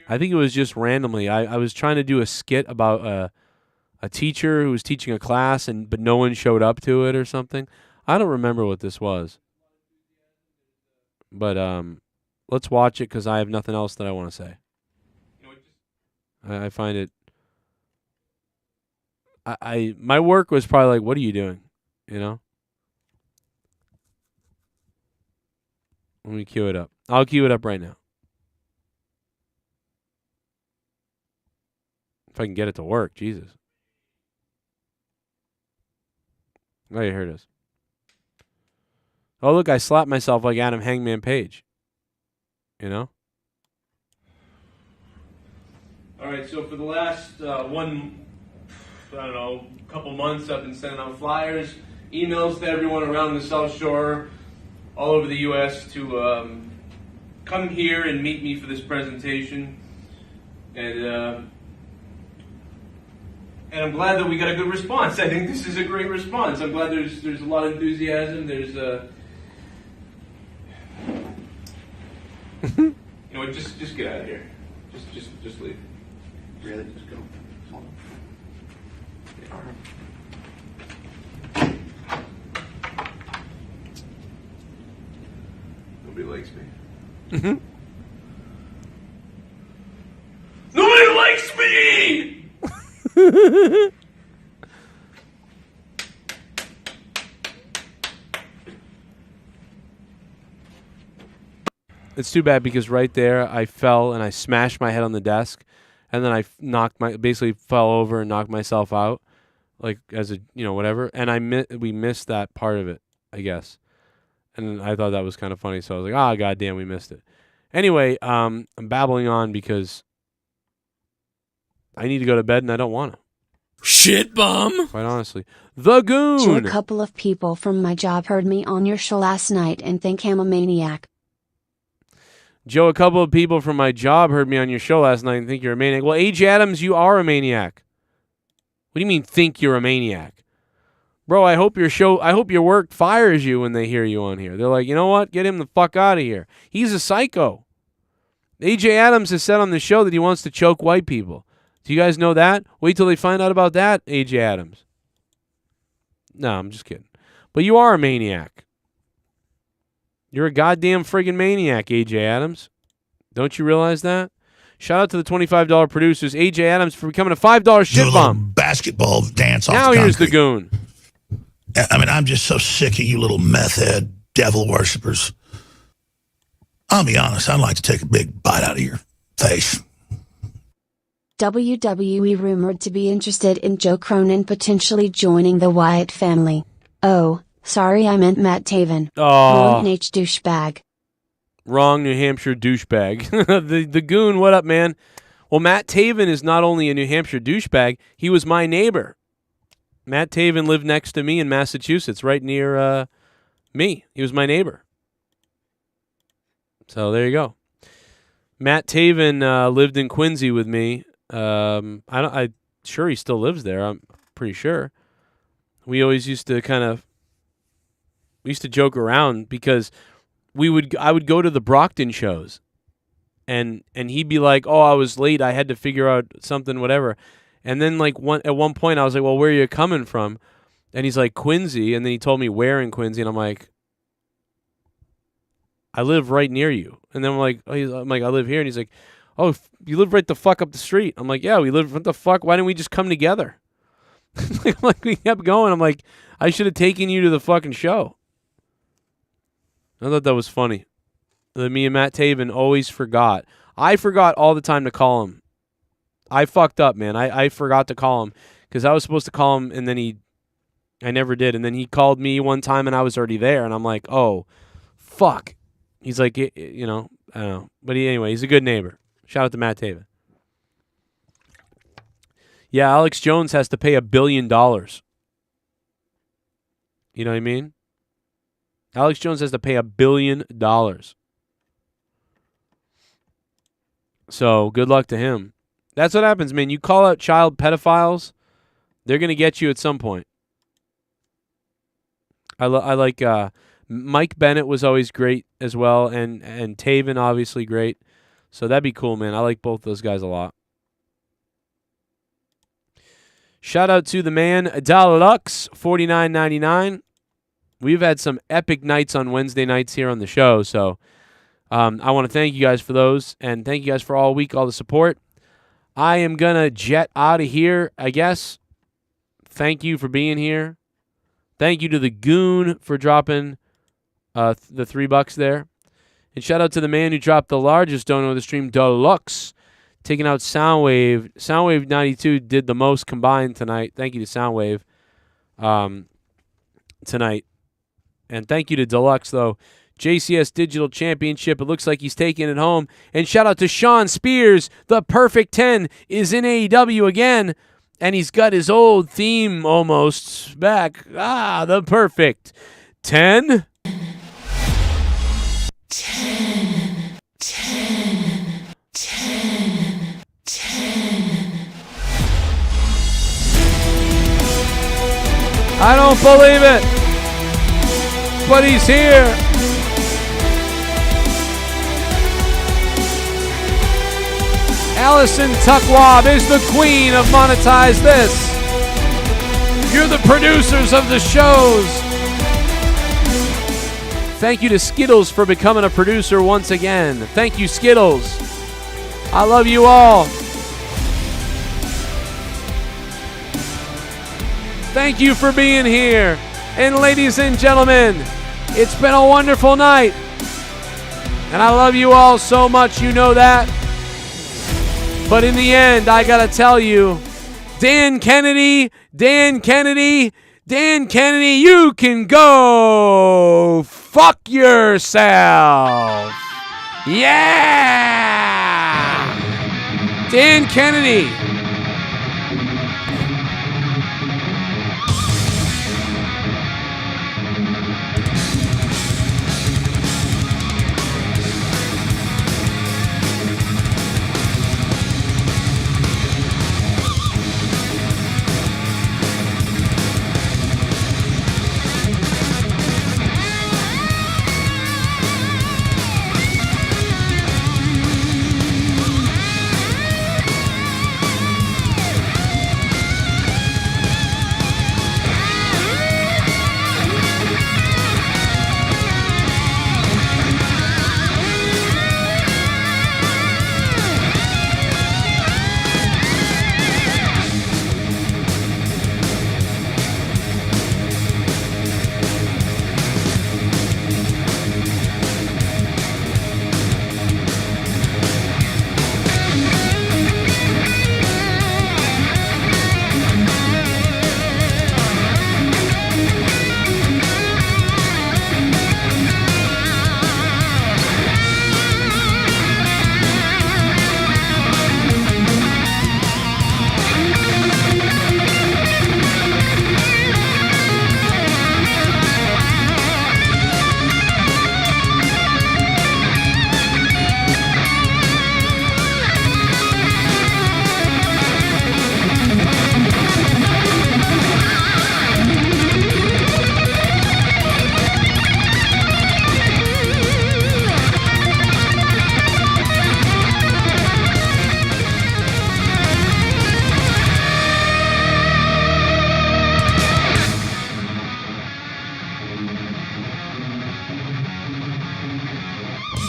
I think it was just randomly. I was trying to do a skit about a teacher who was teaching a class, but no one showed up to it or something. I don't remember what this was. But let's watch it because I have nothing else that I want to say. I find it... my work was probably like, what are you doing? You know? Let me cue it up. I'll cue it up right now. If I can get it to work, Jesus. Oh, yeah, here it is. Oh, look, I slapped myself like Adam Hangman Page. You know? All right, so for the last couple months, I've been sending out flyers, emails to everyone around the South Shore, all over the U.S. to come here and meet me for this presentation. And I'm glad that we got a good response. I think this is a great response. I'm glad there's a lot of enthusiasm. There's just get out of here. Just leave. Really, just go. Nobody likes me. Nobody likes me. It's too bad because right there I fell and I smashed my head on the desk, and then I basically fell over and knocked myself out, like as a whatever. And we missed that part of it, I guess, and I thought that was kind of funny. So I was like, goddamn, we missed it. Anyway, I'm babbling on because I need to go to bed and I don't want to. Shit bum. Quite honestly. The Goon. So a couple of people from my job heard me on your show last night and think I'm a maniac. Joe, a couple of people from my job heard me on your show last night and think you're a maniac. Well, AJ Adams, you are a maniac. What do you mean think you're a maniac? Bro, I hope your work fires you when they hear you on here. They're like, you know what? Get him the fuck out of here. He's a psycho. AJ Adams has said on the show that he wants to choke white people. Do you guys know that? Wait till they find out about that, AJ Adams. No, I'm just kidding. But you are a maniac. You're a goddamn friggin' maniac, AJ Adams. Don't you realize that? Shout out to the $25 producers, AJ Adams, for becoming a $5 shit bomb. Basketball dance off now the here's concrete. the Goon. I mean, I'm just so sick of you little meth head devil worshippers. I'll be honest, I'd like to take a big bite out of your face. WWE rumored to be interested in Joe Cronin potentially joining the Wyatt family. Oh, sorry, I meant Matt Taven. Oh. Wrong H douchebag. Wrong New Hampshire douchebag. the goon, what up, man? Well, Matt Taven is not only a New Hampshire douchebag, he was my neighbor. Matt Taven lived next to me in Massachusetts, right near me. He was my neighbor. So there you go. Matt Taven lived in Quincy with me. I'm sure he still lives there. I'm pretty sure. We always used to joke around because I would go to the Brockton shows, and he'd be like, "Oh, I was late. I had to figure out something, whatever." And then at one point, I was like, "Well, where are you coming from?" And he's like, "Quincy." And then he told me where in Quincy, and I'm like, "I live right near you." And then I'm like, "I live here." And he's like, "Oh, you live right the fuck up the street." I'm like, "Yeah, we live. What the fuck? Why didn't we just come together?" Like we kept going. I'm like, I should have taken you to the fucking show. I thought that was funny. That me and Matt Taven always forgot. I forgot all the time to call him. I fucked up, man. I forgot to call him because I was supposed to call him, and then I never did. And then he called me one time, and I was already there, and I'm like, oh, fuck. He's like, I don't know. But anyway, he's a good neighbor. Shout out to Matt Taven. Yeah, Alex Jones has to pay $1 billion. You know what I mean? Alex Jones has to pay $1 billion. So good luck to him. That's what happens, man. You call out child pedophiles, they're going to get you at some point. I like Mike Bennett was always great as well, and Taven obviously great. So that'd be cool, man. I like both those guys a lot. Shout out to the man Deluxe $49.99. We've had some epic nights on Wednesday nights here on the show, so I want to thank you guys for those, and thank you guys for all week, all the support. I am going to jet out of here, I guess. Thank you for being here. Thank you to the Goon for dropping the $3 there. And shout out to the man who dropped the largest donor of the stream, Deluxe, taking out Soundwave. Soundwave 92 did the most combined tonight. Thank you to Soundwave tonight. And thank you to Deluxe, though. JCS Digital Championship. It looks like he's taking it home. And shout out to Sean Spears. The Perfect 10 is in AEW again. And he's got his old theme almost back. The Perfect 10. 10, 10, 10, 10. I don't believe it. But he's here. Allison Tuckwab is the queen of Monetize This. You're the producers of the shows. Thank you to Skittles for becoming a producer once again. Thank you, Skittles. I love you all. Thank you for being here. And ladies and gentlemen, it's been a wonderful night. And I love you all so much, you know that. But in the end, I gotta tell you, Dan Kennedy, you can go fuck yourself. Yeah! Dan Kennedy.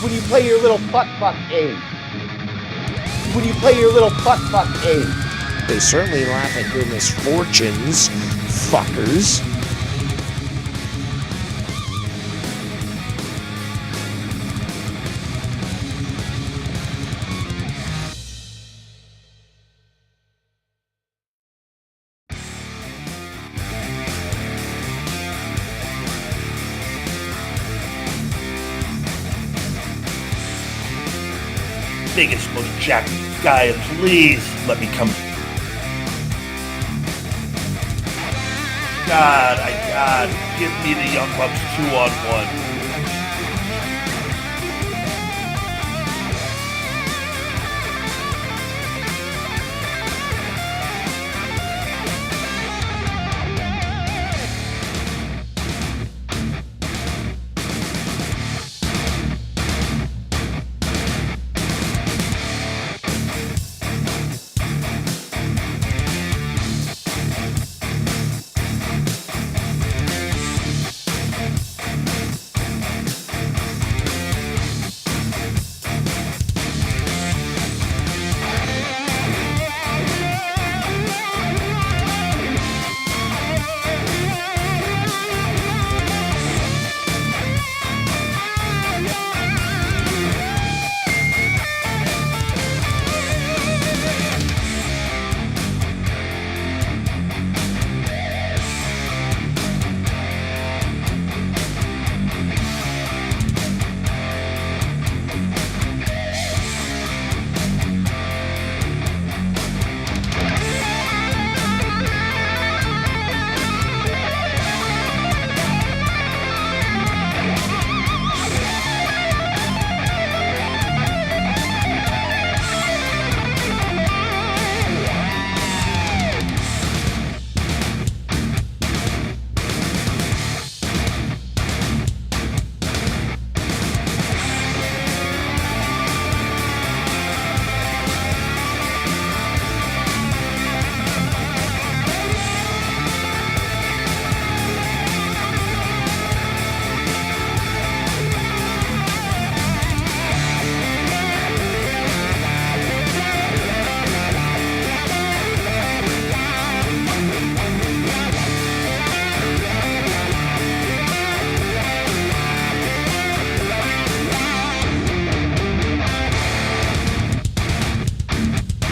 when you play your little fuck game. When you play your little fuck game. They certainly laugh at your misfortunes, fuckers. Biggest, most jacked guy, please let me come. God, give me the Young Bucks 2-on-1.